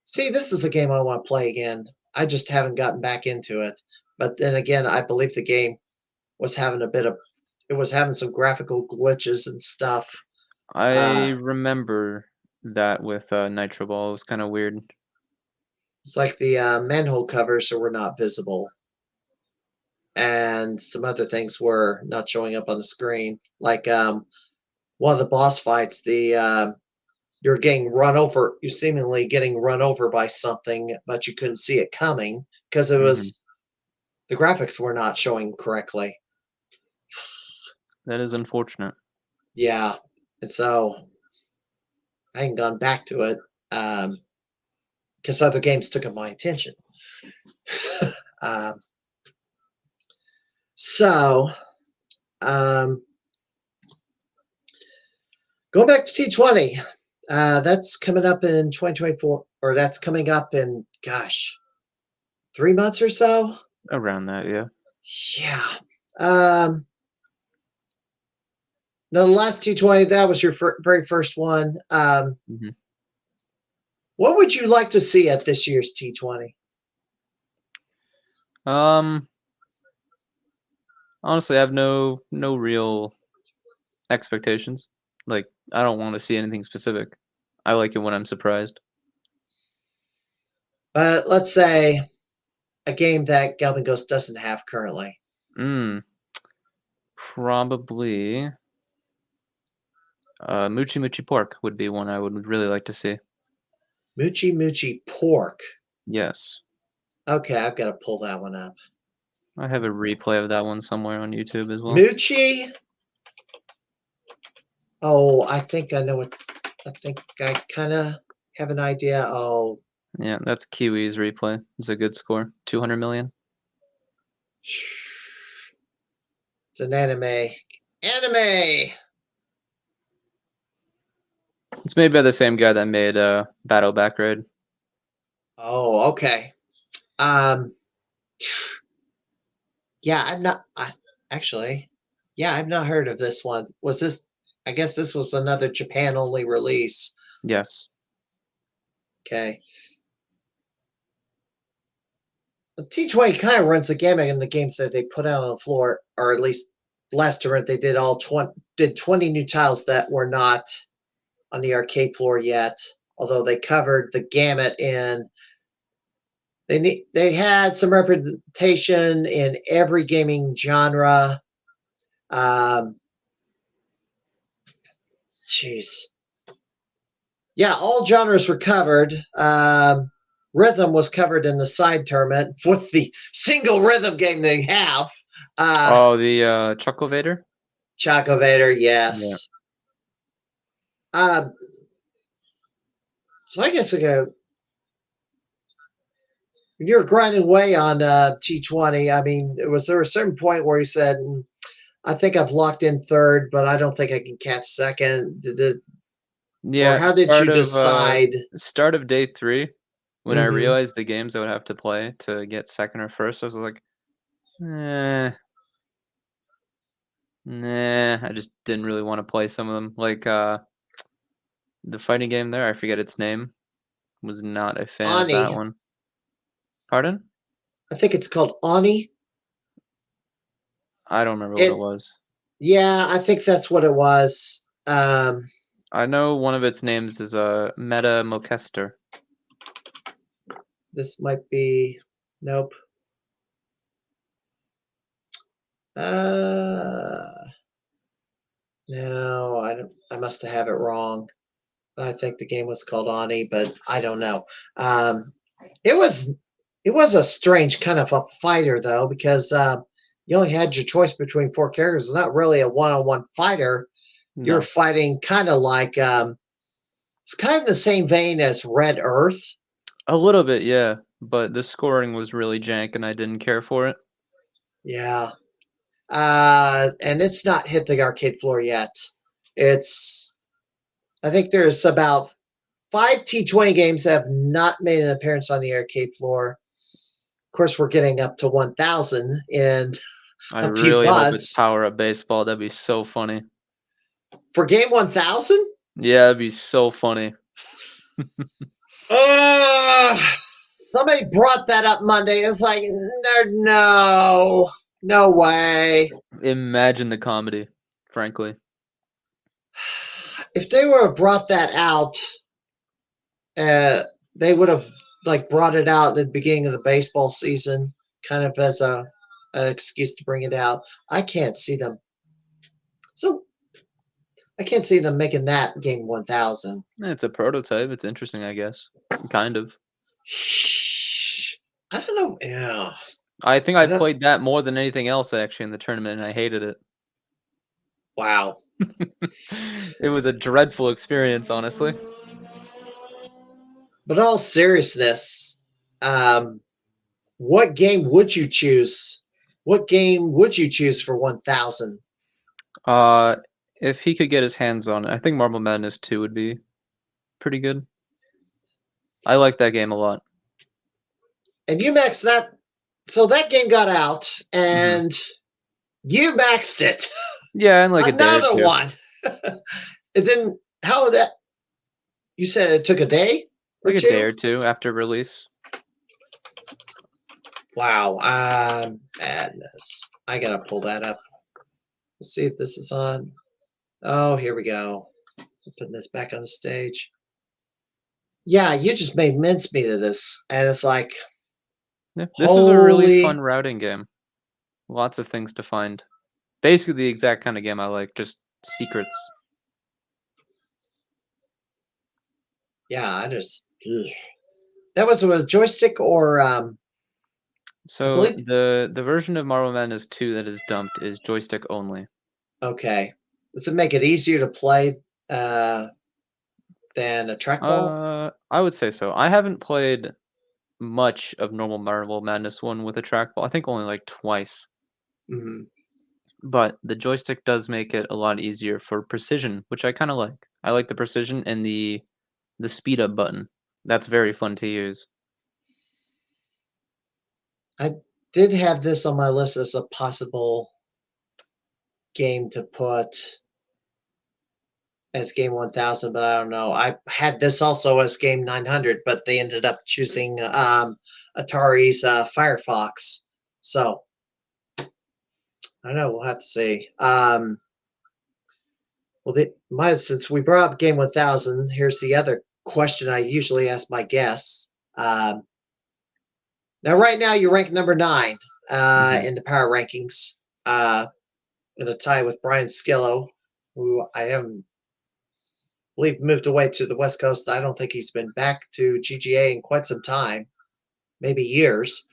See, this is a game I want to play again. I just haven't gotten back into it. But then again, I believe the game was having it was having some graphical glitches and stuff. I remember that with Nitro Ball. It was kind of weird. It's like the manhole covers were not visible, and some other things were not showing up on the screen. Like one of the boss fights, you're getting run over. You're seemingly getting run over by something, but you couldn't see it coming because Hmm. the graphics were not showing correctly. That is unfortunate. Yeah, and so I ain't gone back to it because other games took up my attention. um, so, um, going back to T20, that's coming up in 2024, or that's coming up in, gosh, 3 months or so. Around that, yeah. Yeah. No, the last T20, that was your very first one. Hmm. What would you like to see at this year's T20? Um, Honestly, I have no real expectations. Like, I don't want to see anything specific. I like it when I'm surprised. But let's say a game that Galvin Ghost doesn't have currently. Mm, Probably Moochie Moochie Pork would be one I would really like to see. Moochie Moochie Pork. Yes. Okay, I've got to pull that one up. I have a replay of that one somewhere on YouTube as well. Moochie. Oh, I think I know what. I think I kind of have an idea. Oh, Yeah, that's Kiwi's replay. It's a good score. 200 million. it's an anime. Anime. It's made by the same guy that made Battle Back Raid. Oh, okay. Um, yeah, I'm not. Actually, yeah, I've not heard of this one. Was this? I guess this was another Japan only release. Yes. Okay. The T20 kind of runs the gamut in the games that they put out on the floor, or at least last tournament they did 20 new tiles that were not on the arcade floor yet. Although they covered the gamut in they had some representation in every gaming genre. Jeez. Yeah, all genres were covered. Rhythm was covered in the side tournament with the single rhythm game they have. Oh, the Chocovator? Chocovator, Yeah. yes. So I guess when you're grinding away on T20, I mean, was there a certain point where you said, I think I've locked in third, but I don't think I can catch second? Or Yeah, how did you decide? start of day 3, when I Mm-hmm. realized the games I would have to play to get second or first, I was like, "Eh, nah." I just didn't really want to play some of them. Like the fighting game there, I forget its name. Was not a fan of that Ani. one. Pardon? I think it's called Ani. I don't remember what it It, was. yeah, I think that's what it was. I know one of its names is Meta Mokester. This might be, nope. Uh, no, I don't. I must have it wrong. I think the game was called Ani, but I don't know. Um, it was it was a strange kind of a fighter though, because you only had your choice between four characters. It's not really a one-on-one fighter. You're No. fighting kind of like it's kind of the same vein as Red Earth. A little bit, yeah, but the scoring was really jank and I didn't care for it. Yeah, and it's not hit the arcade floor yet. It's I think there's about 5 T20 games that have not made an appearance on the arcade floor. course, we're getting up to 1,000 in I a few really hope it's months. Power Up Baseball. That'd be so funny. For game 1,000? Yeah, it'd be so funny. Somebody brought that up Monday. It's like, no way. Imagine the comedy, frankly. If they would have brought that out, they would have brought it out at the beginning of the baseball season, kind of as an excuse to bring it out. I can't see them. So I can't see them making that game 1,000. It's a prototype. It's interesting, I guess. Kind of. I don't know. Yeah. I think I I don't. played that more than anything else actually in the tournament, and I hated it. Wow. It was a dreadful experience, honestly. But in all seriousness, what game would you choose? What game would you choose for 1,000? Uh, if he could get his hands on it, I think Marble Madness 2 would be pretty good. I like that game a lot. And you maxed that. So that game got out, Mhm. and you maxed it. Yeah, in like a day or Another 2. one. It didn't. How that? You said it took a day or Like a day two? or 2 after release. Wow. Madness. I gotta pull that up. Let's see if this is on. Oh, here we go. Putting this back on the stage. Yeah, you just made mincemeat of this, and it's like, Yeah, this was a really fun holy. routing game. Lots of things to find. Basically the exact kind of game I like, just secrets. Yeah, I just. Ugh. That was with a joystick or I So believe. the version of Marble Madness 2 that is dumped is joystick only. Okay. Does it make it easier to play uh, than a trackball? I would say so. I haven't played much of normal Marble Madness 1 with a trackball. I think only like twice. Hmm. But the joystick does make it a lot easier for precision, which I kind of like. I like the precision and the speed up button. That's very fun to use. I did have this on my list as a possible game to put as game 1,000, but I don't know. I had this also as game 900, but they ended up choosing Atari's Firefox. So I don't know. We'll have to see. Well, since we brought up game 1,000, here's the other question I usually ask my guests. Now, right now, you're ranked number 9 Hmm. in the power rankings, in a tie with Brian Skillo, who I haven't believe moved away to the West Coast. I don't think he's been back to GGA in quite some time, maybe years.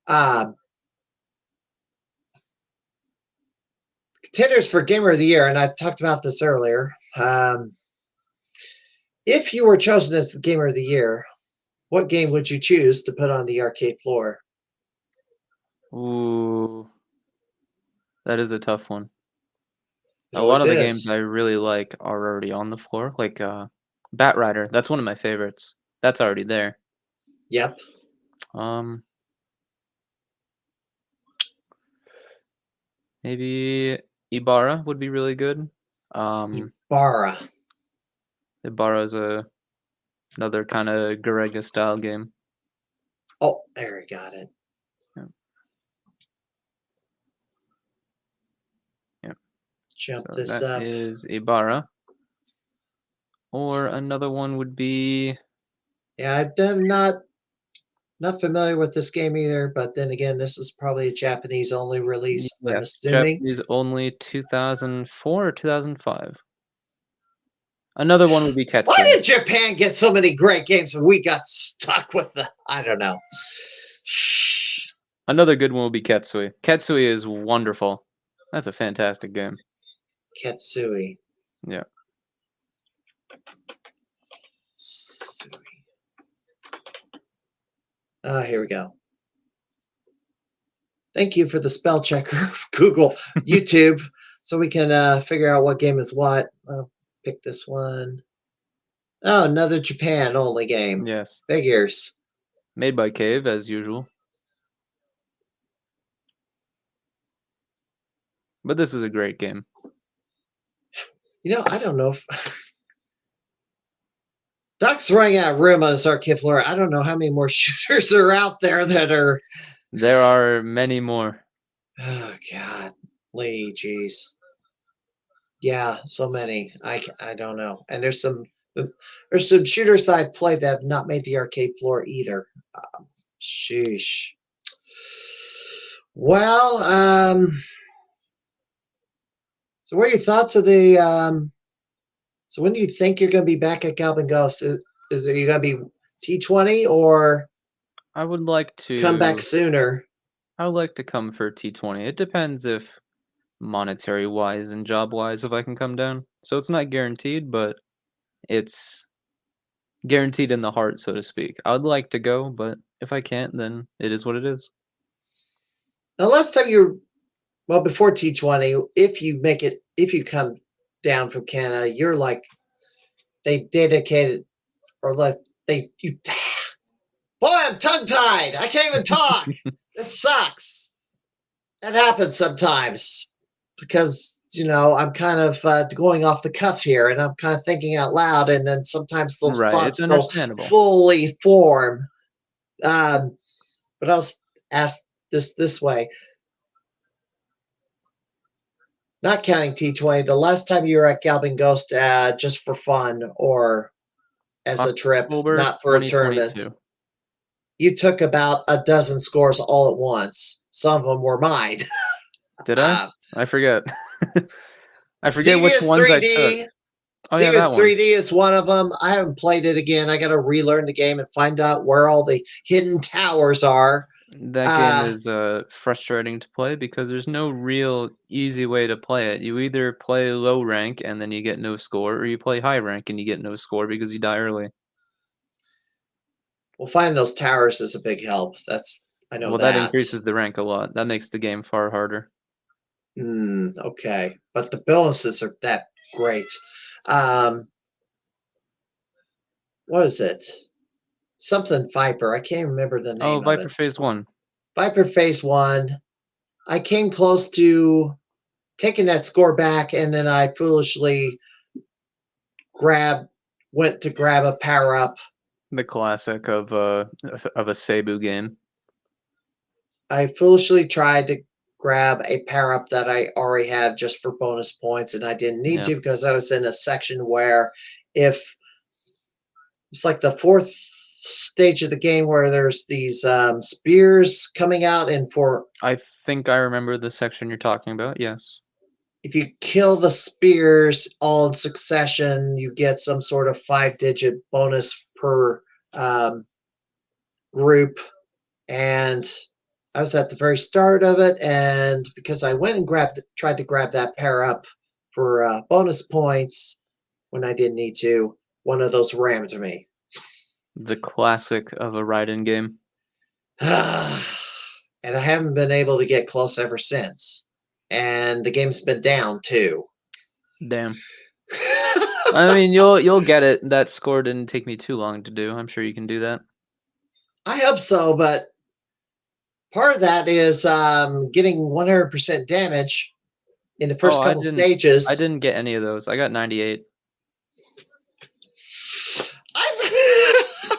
Um, Contenders for Gamer of the Year, and I talked about this earlier. If you were chosen as the Gamer of the Year, what game would you choose to put on the arcade floor? Ooh, that is a tough one. It A lot always of the games is. I really like are already on the floor, like Bat Rider. That's one of my favorites. That's already there. Yep. Um, maybe Ibarra would be really good. Um, Ibarra. Ibarra is another kind of Garega style game. Oh, there we got it. Yeah, yeah. Jump So this that up. is Ibarra. Or another one would be Yeah, I'm not familiar with this game either, but then again, this is probably a Japanese only release, I'm yes, assuming. Japanese only 2004 or 2005. Another one would be Why Ketsui. did Japan get so many great games and we got stuck with the I don't know. Another good one would be Ketsui. Ketsui is wonderful. That's a fantastic game. Ketsui. Yeah. Here we go. Thank you for the spell checker, Google, YouTube, so we can figure out what game is what. I'll pick this one. Oh, another Japan only game. Yes. Figures. Made by Cave, as usual. But this is a great game. I don't know if Doc's running out of room on this arcade floor. I don't know how many more shooters are out there that are. There are many more. Oh God, jeez. Yeah, so many. I don't know. And there's some shooters that I played that have not made the arcade floor either. Sheesh. Well, so what are your thoughts of the so when do you think you're going to be back at Galvin Ghost? Is it you going to be T20 or I would like come back to. sooner? I would like to come for T20. It depends if monetary wise and job wise if I can come down. So it's not guaranteed, but it's guaranteed in the heart, so to speak. I would like to go, but if I can't, then it is what it is. Now, last time before T20, if you come down from Canada, you're like, they dedicated, or like, boy, I'm tongue tied. I can't even talk. It sucks. That happens sometimes because, I'm kind of going off the cuff here and I'm kind of thinking out loud. And then sometimes those Right, it's thoughts don't understandable. fully form. But I'll ask this way. Not counting T20, the last time you were at Galvin Ghost just for fun or as a trip, October not for a tournament, 2022. you took about a dozen scores all at once. Some of them were mine. Did I? I forget. I forget which Xevious ones I took. 3D. Oh yeah, that Xevious one. 3D is one of them. I haven't played it again. I got to relearn the game and find out where all the hidden towers are. That game is frustrating to play because there's no real easy way to play it. You either play low rank and then you get no score, or you play high rank and you get no score because you die early. Well, finding those towers is a big help. I know Well, that that. increases the rank a lot. That makes the game far harder. Okay, but the bonuses are that great. Um, what is it? Something Viper. I can't remember the Oh, name of Viper it. Phase 1. Viper Phase 1. I came close to taking that score back, and then I foolishly went to grab a power up. The classic of a Cebu game. I foolishly tried to grab a power up that I already have just for bonus points, and I didn't need to because I was in a section where if it's like the fourth stage of the game where there's these spears coming out, and I think I remember the section you're talking about, yes. if you kill the spears all in succession, you get some sort of 5-digit bonus per group. And I was at the very start of it, and because I went and tried to grab that pair up for bonus points when I didn't need to, one of those rammed me. The classic of a ride-in game. And I haven't been able to get close ever since. And the game's been down too. Damn. I mean, you'll get it. That score didn't take me too long to do. I'm sure you can do that. I hope so, but part of that is getting 100% damage in the first couple I stages. didn't get any of those. I got 98.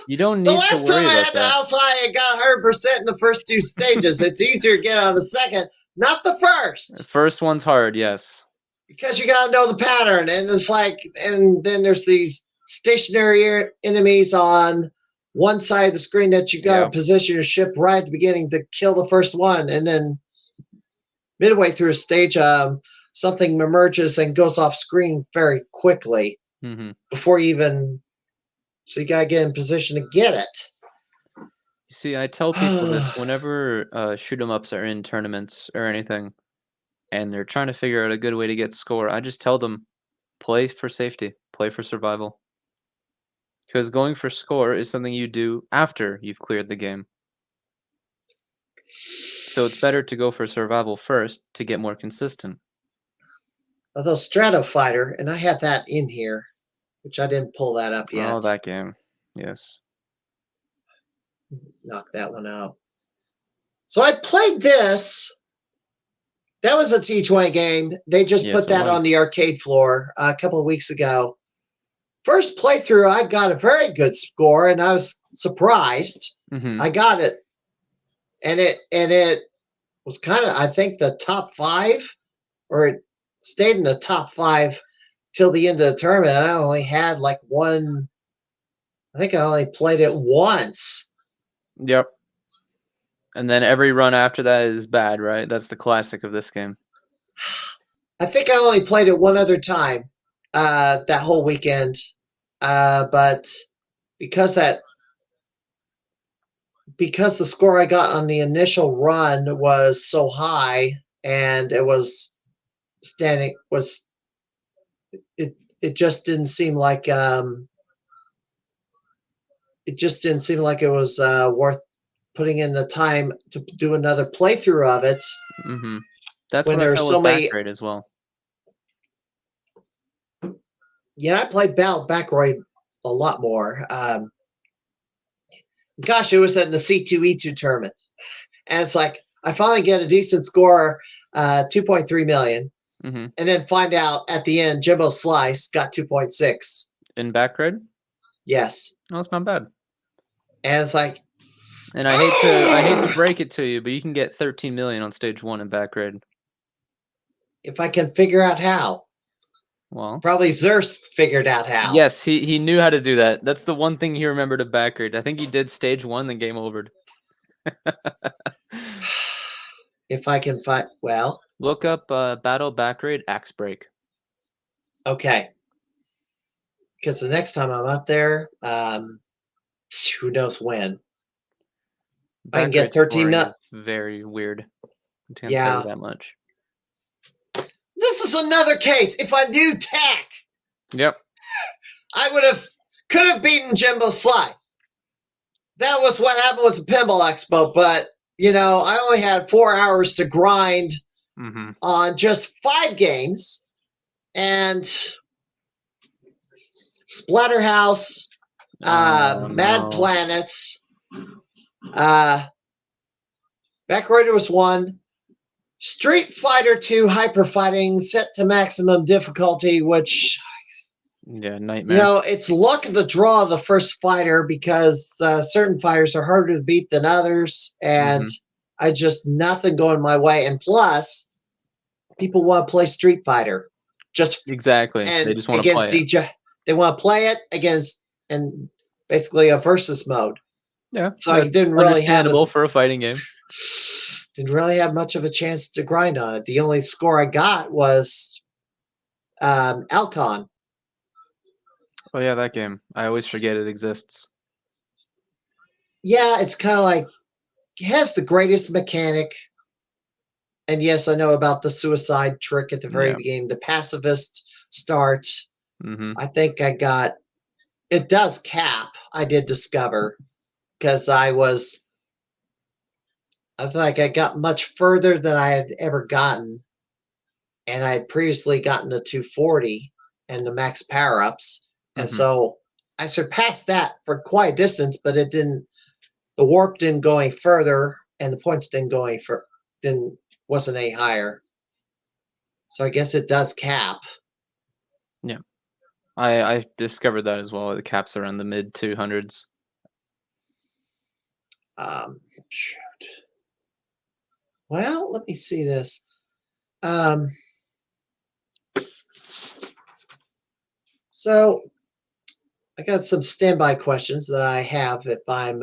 You don't The need to last worry time I about had the that. house high, I got 100% in the first two stages. It's easier to get on the second, not the The first, first one's hard, yes. because you got to know the pattern. And it's like, and then there's these stationary enemies on one side of the screen that you got to Yep. position your ship right at the beginning to kill the first one, and then midway through a stage, something emerges and goes off screen very quickly before you even. So you gotta get in position to get it. You see, I tell people this whenever shoot 'em ups are in tournaments or anything, and they're trying to figure out a good way to get score. I just tell them, play for safety, play for survival. Because going for score is something you do after you've cleared the game. So it's better to go for survival first to get more consistent. Although Strato Fighter, and I have that in here, which I didn't pull that up yet. Oh, that game. Yes. Knock that one out. So I played this, That was a T20 game. They just Yes, put it that was. on the arcade floor a couple of weeks ago. First playthrough, I got a very good score, and I was surprised. Mm-hmm. I got it, and it was kind of, I think, the top 5, or it stayed in the top 5 till the end of the tournament. I only had like one. I think I only played it once. Yep. And then every run after that is bad, right? That's the classic of this game. I think I only played it one other time that whole weekend. But because the score I got on the initial run was so high, and it was standing was it just didn't seem like it was worth putting in the time to do another playthrough of it Mm-hmm. That's when what I there's felt so with many. Backgrade as well. Yeah, I played Battle Backroyd a lot more. Gosh, it was in the C2E2 tournament, and it's like I finally get a decent score, 2.3 million, Mm-hmm. and then find out at the end Jimbo Slice got 2.6. In Backgrade? Yes, No, it's not bad. and it's like, And I hate to break it to you, but you can get 13 million on stage 1 in Backgrade. if I can figure out how. Well, Probably Zerst figured out how. yes, he knew how to do that. That's the one thing he remembered of Backgrade. I think he did stage 1, then game overed. If I can find, well, Look up Battle Backgrade Axe Break. okay. Because the next time I'm up there, who knows when. I can get Backgrade 13 scoring mil. is very weird. I can tell you Yeah. that much. This is another case. If I knew tech, Yep. I could have beaten Jimbo Slice. That was what happened with the Pinball Expo, but I only had 4 hours to grind Mm-hmm. on just 5 games, and Splatterhouse, Oh Mad no. Planets, Backroider was 1, Street Fighter 2 Hyper Fighting set to maximum difficulty, which Yeah, nightmare. it's luck of the draw of the first fighter, because certain fighters are harder to beat than others, and Mm-hmm. I just nothing going my way. And plus, people want to play Street Fighter just Exactly. They and just want to against play it. each. They want to play it against and basically a versus mode. Yeah, So I that's didn't really have understandable for a fighting game. much of a chance to grind on it. The only score I got was Alcon. Oh yeah, that game. I always forget it exists. Yeah, it's kind of like, it has the greatest mechanic. And yes, I know about the suicide trick at the very Yeah. beginning, the pacifist start. Mm-hmm. I think it does cap, I did discover, because I think I got much further than I had ever gotten. And I had previously gotten the 240 and the max power ups. And Mm-hmm. so I surpassed that for quite a distance, but the warp didn't go any further, and the points wasn't any higher. So I guess it does cap. Yeah. I discovered that as well. The caps around the mid 200s. Shoot. Well, let me see this. Um, so I got some standby questions that I have if I'm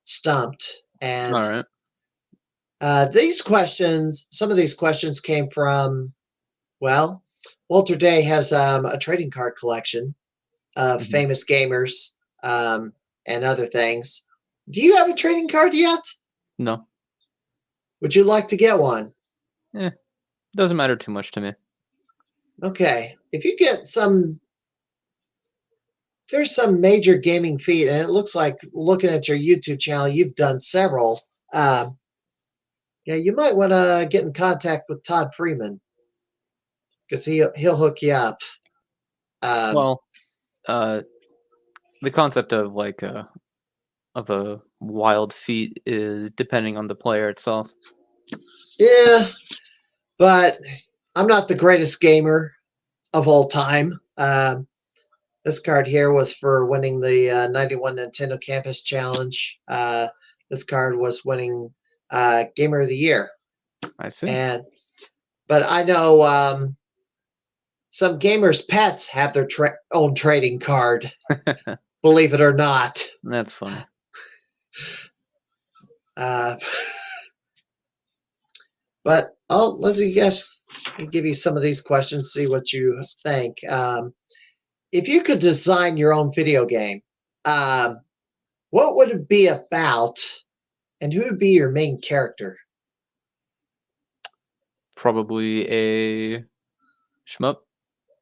stumped, and All right. some of these questions came from, well, Walter Day has a trading card collection of Mm-hmm. famous gamers and other things. Do you have a trading card yet? No. Would you like to get one? Doesn't matter too much to me. Okay. If you get there's some major gaming feat, and it looks like, looking at your YouTube channel, you've done several. You might want to get in contact with Todd Freeman, because he'll hook you up. Well, the concept of like of a wild feat is depending on the player itself. Yeah, but I'm not the greatest gamer of all time. This card here was for winning the 91 Nintendo Campus Challenge. This card was winning Gamer of the Year. I see. But I know some gamers' pets have their own trading card, believe it or not. That's funny. But I'll let you guess, give you some of these questions, see what you think. If you could design your own video game, what would it be about, and who would be your main character? Probably a shmup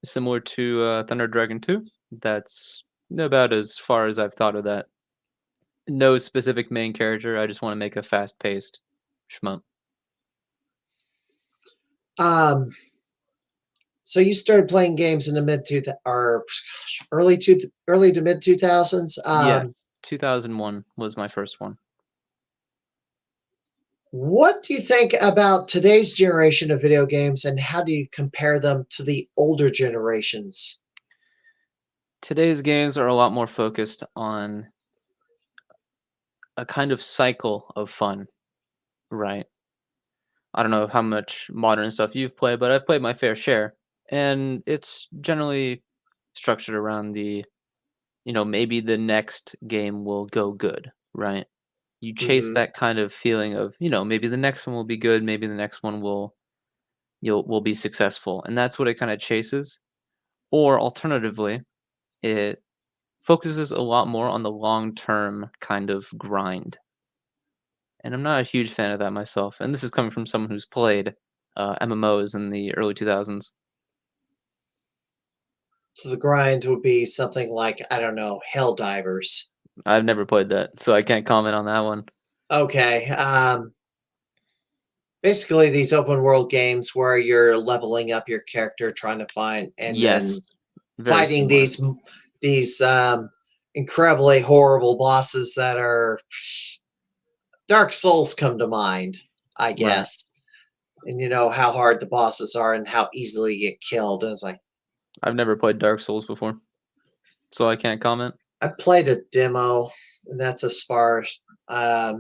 similar to Thunder Dragon 2. That's about as far as I've thought of that. No specific main character. I just want to make a fast-paced shmup. So you started playing games in the early to mid 2000s. Yes, 2001 was my first one. What do you think about today's generation of video games, and how do you compare them to the older generations? Today's games are a lot more focused on a kind of cycle of fun, right? I don't know how much modern stuff you've played, but I've played my fair share, and it's generally structured around maybe the next game will go good, right? You chase Mm-hmm. that kind of feeling of, maybe the next one will be good, maybe the next one will be successful, and that's what it kind of chases. Or alternatively, it focuses a lot more on the long-term kind of grind. And I'm not a huge fan of that myself, and this is coming from someone who's played, MMOs in the early 2000s. So the grind would be something like, I don't know, Helldivers. I've never played that, so I can't comment on that one. Okay. Basically, these open world games where you're leveling up your character, trying to find, and then Yes, very fighting similar. these incredibly horrible bosses that are Dark Souls come to mind, I Right. guess. And you know how hard the bosses are and how easily you get killed. And it's like, I've never played Dark Souls before, so I can't comment. I played a demo, and that's as far as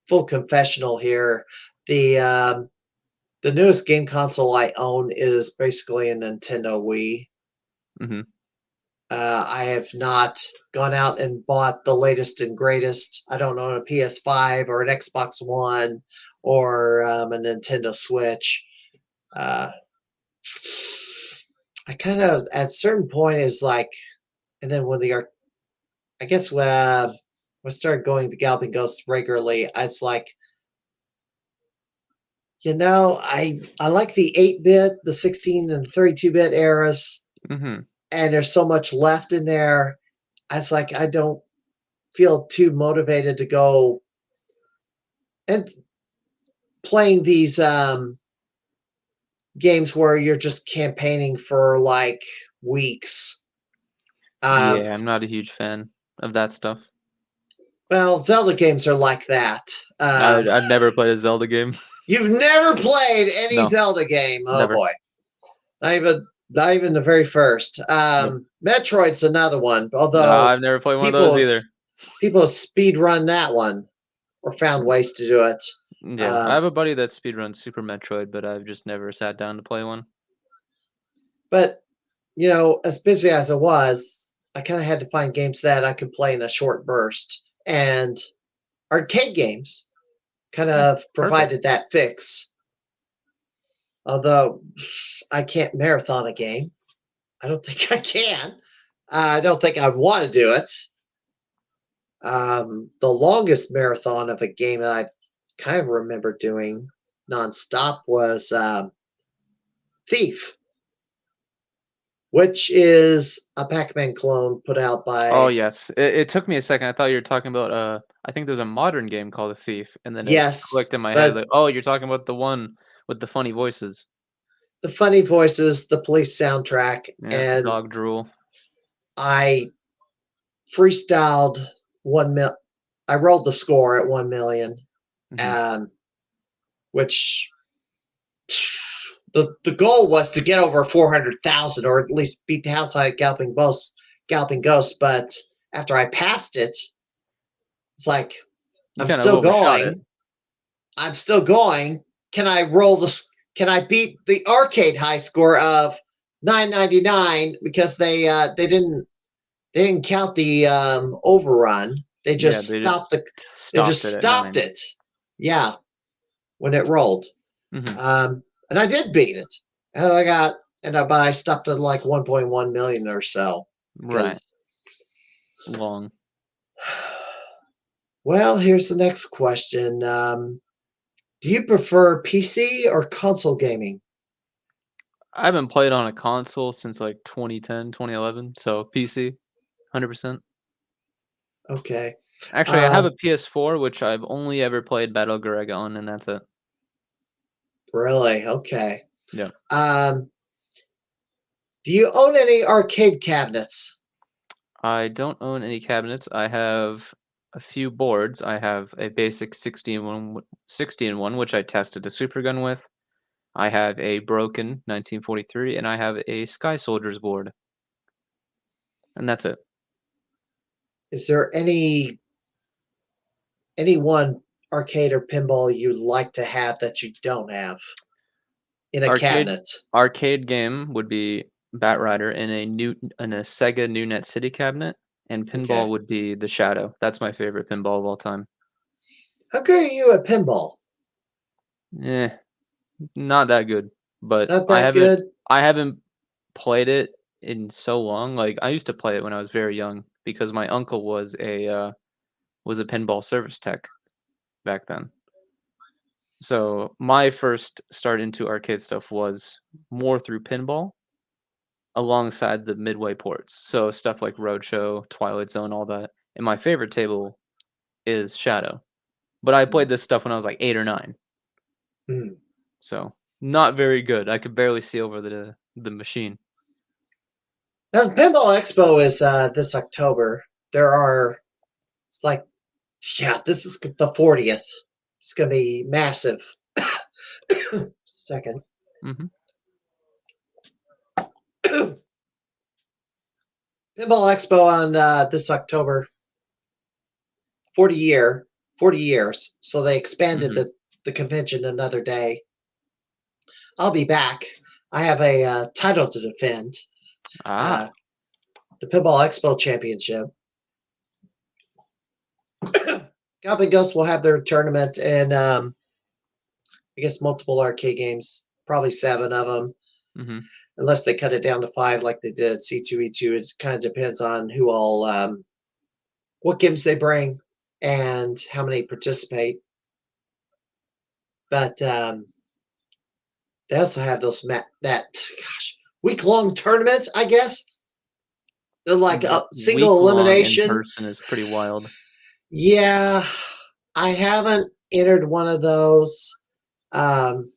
full confessional here. The the newest game console I own is basically a Nintendo Wii. Mhm. I have not gone out and bought the latest and greatest. I don't own a PS5 or an Xbox One or a Nintendo Switch. Uh, I kind of, at a certain point, is like, and then when I guess when I started going to Galloping Ghost regularly, I was like, I like the 8-bit, the 16 and 32-bit eras, Mhm. and there's so much left in there. I was like, I don't feel too motivated to go and playing these games where you're just campaigning for like weeks. Um, Yeah, I'm not a huge fan of that stuff. well, Zelda games are like that. I've never played a Zelda game. You've never played any No, Zelda game. Oh never. boy, not even the very first. Nope. Metroid's another one, No, although I've never played one of those people either. people speed run that one or found Mm, ways to do it. yeah, I Um, have a buddy that speedruns Super Metroid, but I've just never sat down to play one. but as busy as I was, I kind of had to find games that I could play in a short burst, and arcade games kind Mm, of perfect. provided that fix. Although I can't marathon a game, I don't think I can. I don't think I'd want to do it. The longest marathon of a game that I kind of remember doing nonstop was Thief, which is a Pac-Man clone put out Oh, by, yes. It took me a second. I thought you were talking about, I think there's a modern game called A Thief, and then it yes, clicked in my head but like, "Oh, you're talking about the one with the funny voices." the funny voices, the police soundtrack, Yeah, and dog drool. I freestyled 1 mil. I rolled the score at 1 million, Mhm. um, which the goal was to get over 400,000 or at least beat the outside Galloping Ghost. But after I passed it, it's like You I'm kind of still overshot it. going. I'm still going. Can I roll this? Can I beat the arcade high score of 999 because they didn't count the overrun. They Yeah, just they stopped just the they stopped just it at stopped 9. it. Yeah, when it rolled. Hmm. And I did beat it. And I got but I stopped at like 1.1 million or so Right. because Long. well, here's the next question. Do you prefer PC or console gaming? I haven't played on a console since like 2010, 2011, so PC, 100%. Okay. Actually, I have a Um, PS4, which I've only ever played Battle Garega on, and that's it. really? Okay. Yeah. Um, do you own any arcade cabinets? I don't own any cabinets. I have a few boards. I have a basic 60 in 1, which I tested the Super Gun with. I have a broken 1943, and I have a Sky Soldiers board, and that's it. Is there any one arcade or pinball you like to have that you don't have in a Arcade cabinet? arcade game would be Bat Rider in a Sega New Net City cabinet, and pinball Okay. would be the Shadow. That's my favorite pinball of all time. How good are you at pinball? Eh, not that good, but Not that good? I haven't played it in so long. Like I used to play it when I was very young because my uncle was a pinball service tech back then. So my first start into arcade stuff was more through pinball alongside the midway ports. So stuff like Roadshow, Twilight Zone, all that. And my favorite table is Shadow. But I played this stuff when I was like 8 or 9. Hmm. So not very good. I could barely see over the machine. Now, the Pinball Expo is this October. It's like, yeah, this is the 40th. It's going to be massive. Second. Hmm. Pinball Expo on this October. 40 years. So they expanded Hmm. the convention another day. I'll be back. I have a title to defend. Uh, Ah. the Pinball Expo Championship. Galloping Ghost will have their tournament and I guess multiple arcade games, probably 7 of them, Hmm. unless they cut it down to 5 like they did at C2E2. It kind of depends on who all, what games they bring and how many participate. But they also have those that week long tournaments, I guess. They're like a single Week long in elimination. person is pretty wild. Yeah, I haven't entered one of those. Um,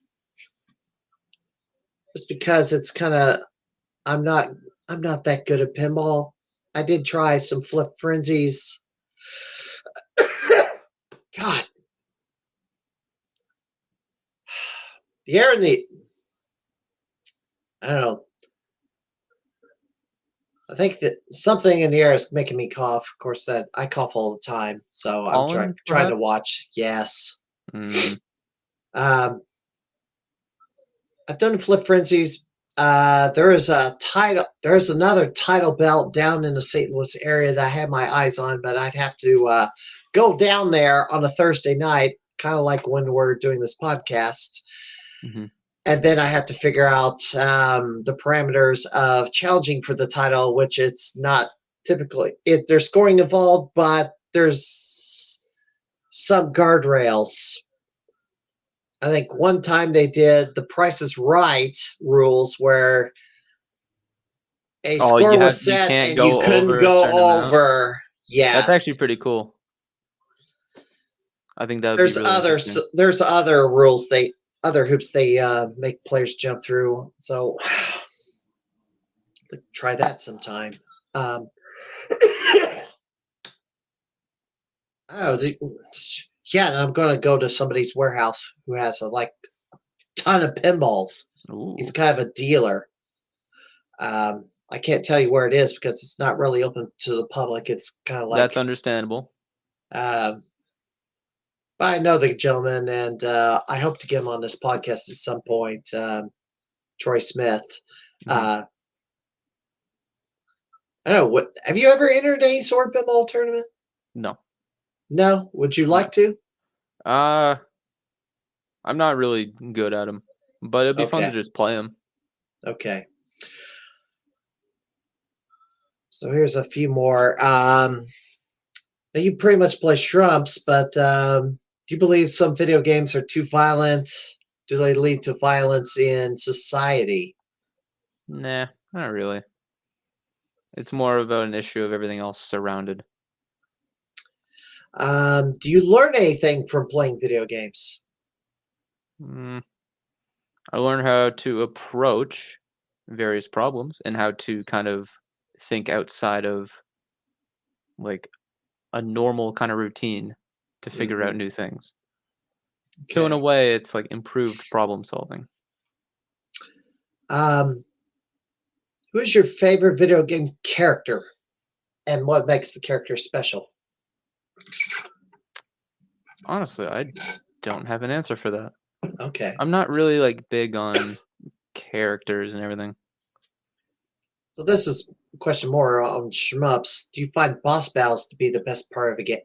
just because it's kind of I'm not I'm not that good at pinball. I did try some flip frenzies. God, the air in the I don't know. I think that something in the air is making me cough. Of course, that I cough all the time, so I'm Pollen, trying to perhaps? watch. Yes, Mm. um, I've done flip frenzies. There is another title belt down in the St. Louis area that I had my eyes on, but I'd have to go down there on a Thursday night, kind of like when we're doing this podcast, Mhm. and then I have to figure out the parameters of challenging for the title, which it's not typically. There's scoring involved, but there's some guardrails. I think one time they did the Price is Right rules where a Oh, score was you set can't and you go couldn't over a go certain amount? over. That's Yes. actually pretty cool. I think that would be really interesting. There's other rules other hoops they make players jump through. So try that sometime. Um, oh, yeah, and I'm gonna go to somebody's warehouse who has a like ton of pinballs. Ooh, He's kind of a dealer. I can't tell you where it is because it's not really open to the public. It's kind of that's like, understandable. but I know the gentleman, and I hope to get him on this podcast at some point. Troy Smith. Mhm. I don't know. What have you ever entered any sword pinball tournament? No, No. Would you no. like to? Uh, I'm not really good at them, but it'd be fun to Okay. just play them. Okay. So here's a few more. Now you pretty much play Shrumps, but do you believe some video games are too violent? Do they lead to violence in society? Nah, not really. It's more about an issue of everything else surrounded. Do you learn anything from playing video games? Mm, I learned how to approach various problems and how to kind of think outside of like a normal kind of routine to figure out Hmm. new things. So in a Okay. way, it's like improved problem solving. Um, who is your favorite video game character, and what makes the character special? Honestly, I don't have an answer for that. Okay. I'm not really like big on characters and everything. So this is a question more on shmups. Do you find boss battles to be the best part of a game?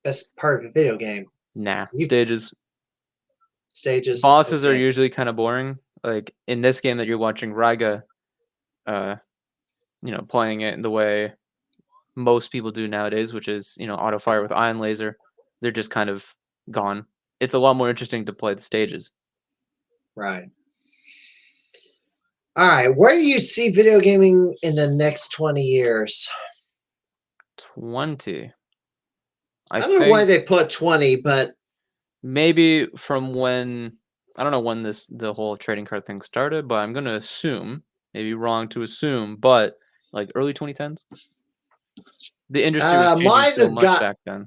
Best part of a video game? Nah, You stages. stages. Bosses are Okay. usually kind of boring. Like in this game that you're watching, Ryga, uh, playing it in the way most people do nowadays, which is, auto fire with ion laser. They're just kind of gone. It's a lot more interesting to play the stages. Right. All right. Where do you see video gaming in the next 20 years? 20. I I don't know why think they put 20, but maybe from when I don't know when the whole trading card thing started, but I'm gonna assume, maybe wrong to assume, but like early 2010s. The industry was changing mine so have much got, back then.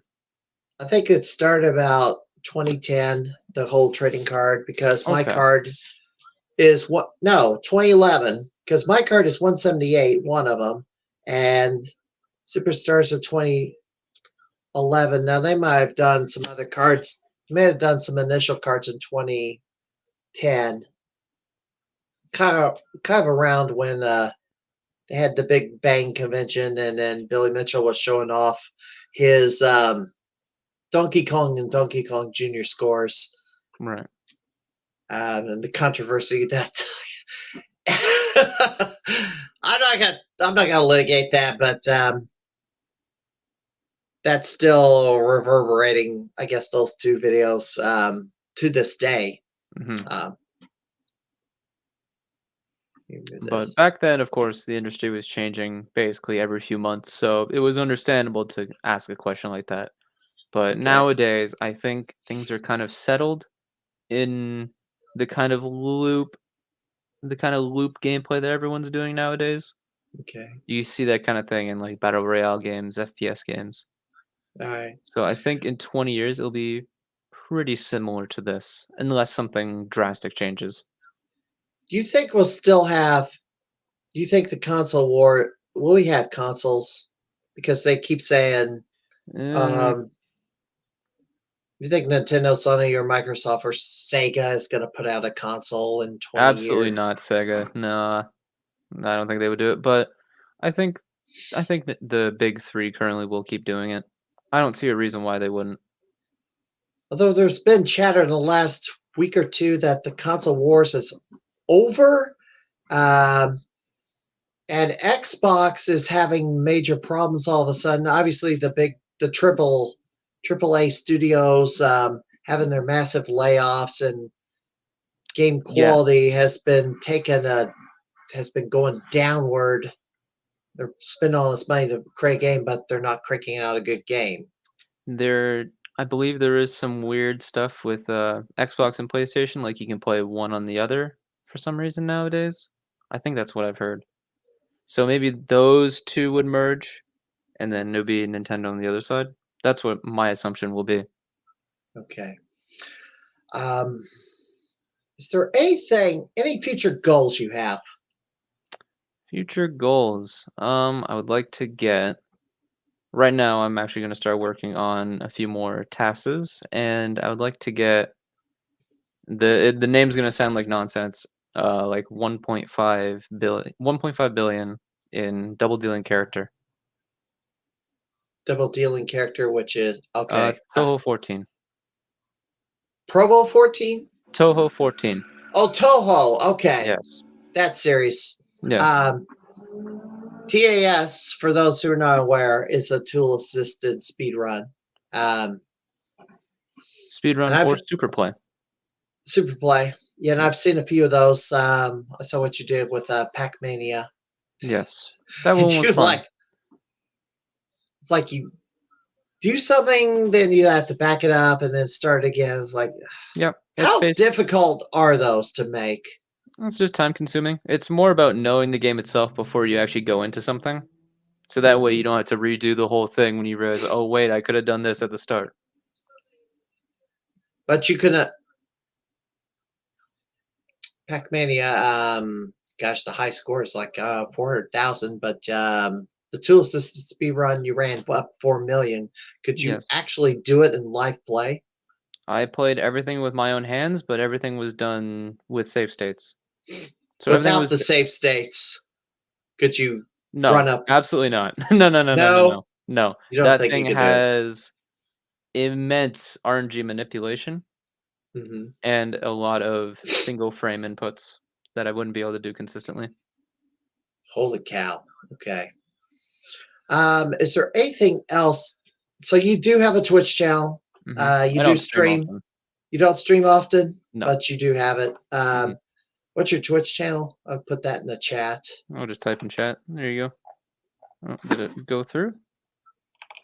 I think it started about 2010, the whole trading card, because my Okay. card is what, no, 2011, because my card is 178, one of them, and Superstars of 2011. Now they might have done some other cards, may have done some initial cards in 2010, kind of around when they had the Big Bang convention, and then Billy Mitchell was showing off his Donkey Kong and Donkey Kong Jr. scores, Right. and the controversy that I'm not gonna litigate that, but that's still reverberating. I guess those two videos to this day. Hmm. Um, remember But this. back then, of course, the industry was changing basically every few months, so it was understandable to ask a question like that. But Okay. nowadays, I think things are kind of settled in the kind of loop the kind of loop gameplay that everyone's doing nowadays. Okay. You see that kind of thing in like battle royale games, FPS games. All right. So I think in 20 years it'll be pretty similar to this, unless something drastic changes. Do you think we'll still have? Do you think the console war will we have consoles? Because they keep saying, Eh, do you think Nintendo, Sony, or Microsoft or Sega is going to put out a console in 20 Absolutely years? not Sega. No, I don't think they would do it. But I think I think that the big three currently will keep doing it. I don't see a reason why they wouldn't. Although there's been chatter in the last week or two that the console wars is over, um, and Xbox is having major problems all of a sudden. Obviously, the triple A studios having their massive layoffs, and game Yes, quality has been going downward. They're spending all this money to create a game, but they're not cranking out a good game. there. I believe there is some weird stuff with Xbox and PlayStation, like you can play one on the other for some reason nowadays. I think that's what I've heard. So maybe those two would merge, and then there'll be Nintendo on the other side. That's what my assumption will be. Okay. Um, Is there any future goals you have? Future goals. I would like to get. Right now, I'm actually going to start working on a few more tasks, and I would like to get the name's going to sound like nonsense. Like 1.5 billion in double dealing character. Double dealing character, which is okay. Toho 14. Pro Bowl 14? Toho 14. Oh, Toho. Okay. Yes. That series. Yes. TAS, for those who are not aware, is a tool assisted speed run. Speedrun or super play. Super play. Yeah, and I've seen a few of those. I saw what you did with Pac-Mania. Yes. That one was fun. It's like you do something, then you have to back it up and then start again. It's like, yep. How difficult are those to make? It's just time consuming. It's more about knowing the game itself before you actually go into something. So that way you don't have to redo the whole thing when you realize, oh, wait, I could have done this at the start. But you can. Pac-Mania, gosh, the high score is like 400,000, but the tool assisted speed run, you ran up 4 million. Could you actually do it in live play? I played everything with my own hands, but everything was done with save states. So without the save states, could you run up? Absolutely not. No. You don't that think thing you could has immense RNG manipulation and a lot of single frame inputs that I wouldn't be able to do consistently. Holy cow. Okay. Is there anything else? So you do have a Twitch channel. You do stream. You don't stream often, but you do have it. What's your Twitch channel? I'll put that in the chat. I'll just type in chat. There you go. Oh, did it go through?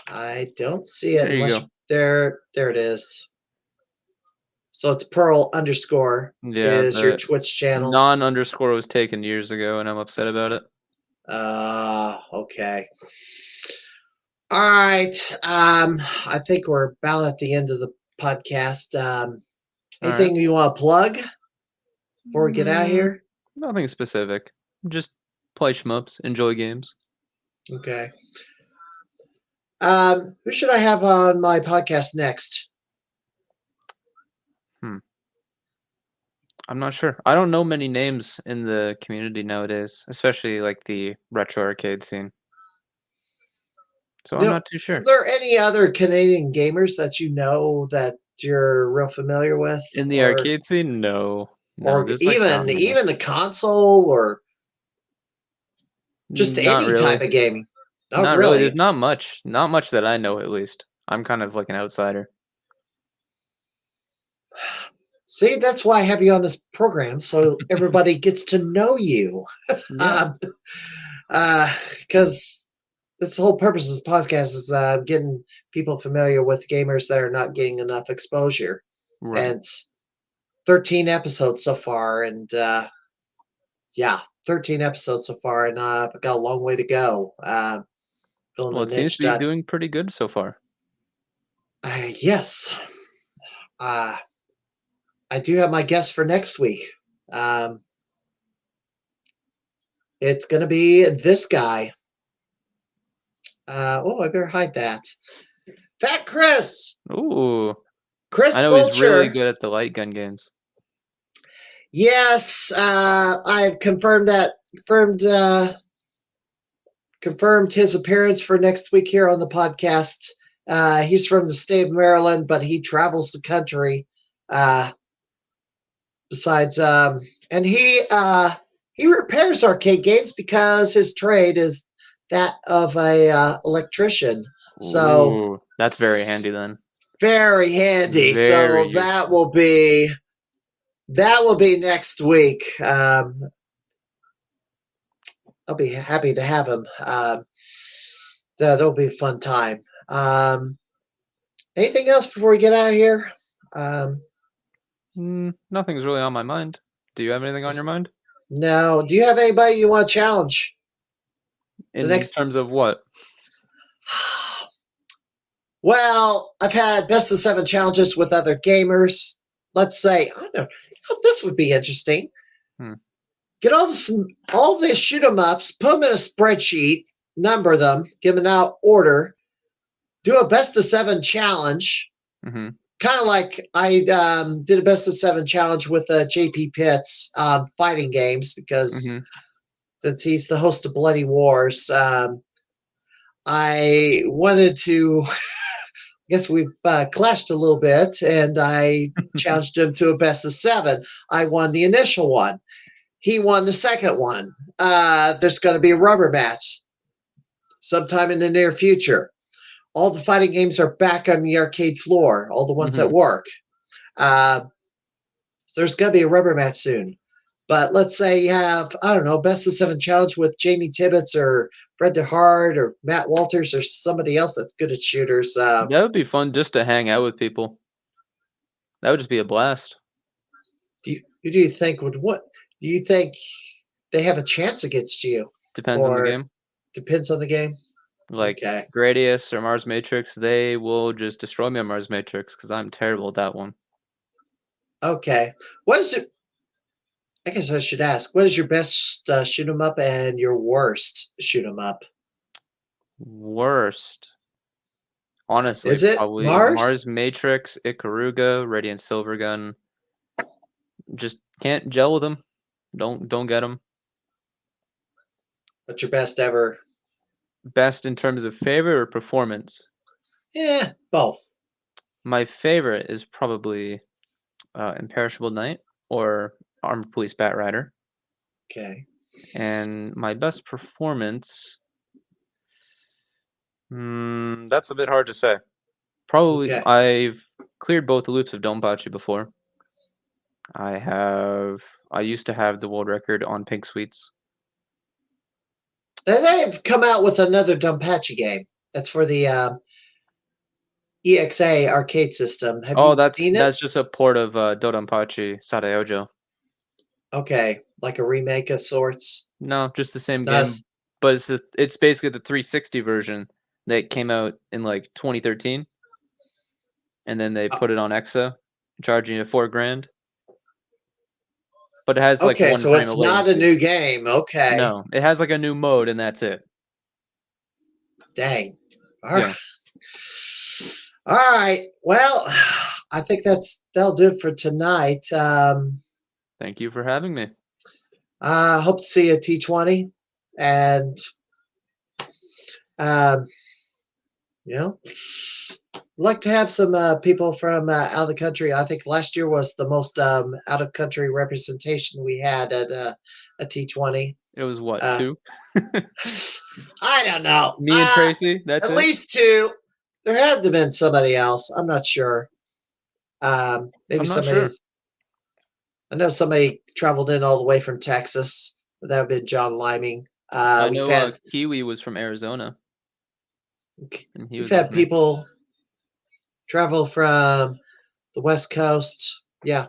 I don't see it. There you go. There it is. So it's Pearl _ is your Twitch channel. Non_ was taken years ago, and I'm upset about it. Okay. All right. I think we're about at the end of the podcast. Anything you want to plug before we get out of here? Nothing specific. Just play shmups, enjoy games. Okay. Who should I have on my podcast next? I'm not sure. I don't know many names in the community nowadays, especially like the retro arcade scene. So I'm not too sure. Are there any other Canadian gamers that you know that you're real familiar with? In the arcade scene? No. Or even the console or just any type of gaming? Not really. There's not much. Not much that I know, at least. I'm kind of like an outsider. See, that's why I have you on this program, so everybody gets to know you. Because that's the whole purpose of this podcast is getting people familiar with gamers that are not getting enough exposure. Right. And 13 episodes so far, and 13 episodes so far, and I've got a long way to go. Well, it seems to be doing pretty good so far. Yes. I do have my guest for next week. It's going to be this guy. I better hide that. Fat Chris. Ooh. Chris I know Vulture. He's really good at the light gun games. Yes, I've confirmed his appearance for next week here on the podcast. He's from the state of Maryland, but he travels the country. Besides, and he repairs arcade games because his trade is that of a electrician. So ooh, that's very handy then. Very handy. Very useful. That will be next week. I'll be happy to have him. That'll be a fun time. Anything else before we get out of here? Nothing's really on my mind. Do you have anything on your mind? No. Do you have anybody you want to challenge? In terms of what? Well, I've had best of 7 challenges with other gamers. Let's say, I don't know, oh, this would be interesting. Hmm. Get all the shoot 'em ups, put them in a spreadsheet, number them, give them out order, do a best of 7 challenge. Mm-hmm. Kind of like I did a best of 7 challenge with JP Pitts on fighting games because Mm-hmm. since he's the host of Bloody Wars, I wanted to. I guess we've clashed a little bit, and I challenged him to a best of 7. I won the initial one. He won the second one. There's going to be a rubber match sometime in the near future. All the fighting games are back on the arcade floor, all the ones Mm-hmm. that work. So there's going to be a rubber match soon. But let's say you have, I don't know, best of 7 challenge with Jamie Tibbetts or Fred DeHart or Matt Walters or somebody else that's good at shooters. That would be fun just to hang out with people. That would just be a blast. Who do you think would what? Do you think they have a chance against you? Depends on the game. Depends on the game. Like Okay. Gradius or Mars Matrix, they will just destroy me on Mars Matrix because I'm terrible at that one. Okay. What is it? I guess I should ask. What is your best shoot 'em up and your worst shoot 'em up? Worst. Honestly, Is it probably Mars? Mars Matrix, Ikaruga, Radiant Silvergun. Just can't gel with them. Don't get them. What's your best ever? Best in terms of favorite or performance? Yeah, both. My favorite is probably Imperishable Knight or Armored Police Bat Rider. Okay. And my best performance, that's a bit hard to say. Probably Okay. I've cleared both the loops of Donpachi before. I used to have the world record on Pink Sweets. And they've come out with another Dumpachi game. That's for the EXA arcade system. Have you seen it? That's just a port of Dodonpachi Sadaojo. Okay, like a remake of sorts. No, just the same Not game, but it's basically the 360 version that came out in like 2013, and then they put it on Exa, charging you $4,000. But it has like okay, one so frame it's of not a latency. new game. Okay. No, it has like a new mode, and that's it. Dang. All Yeah. right. All right. Well, I think that'll do it for tonight. Thank you for having me. Hope to see you at T20, and you know, I'd like to have some people from out of the country. I think last year was the most out of country representation we had at a T20. It was what, 2? I don't know. Me and Tracy. That's at it. least 2. There had to have been somebody else. I'm not sure. Maybe I'm not somebody. sure. I know somebody traveled in all the way from Texas. That would have been John Liming. I We've know had Kiwi was from Arizona, and he we've was had with me. people travel from the West Coast. Yeah.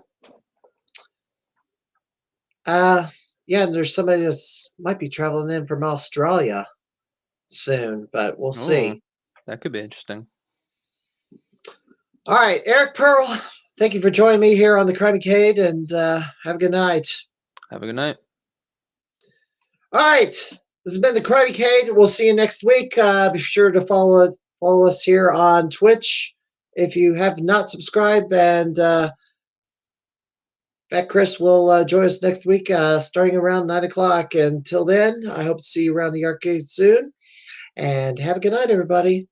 Yeah, and there's somebody that's might be traveling in from Australia soon, but we'll Oh, see. that could be interesting. All right, Eric Pearl, thank you for joining me here on the Crimeycade, and have a good night. Have a good night. All right, this has been the Crimeycade. We'll see you next week. Be sure to follow us here on Twitch if you have not subscribed, and Fat Chris will join us next week starting around 9 o'clock. Until then, I hope to see you around the arcade soon, and have a good night, everybody.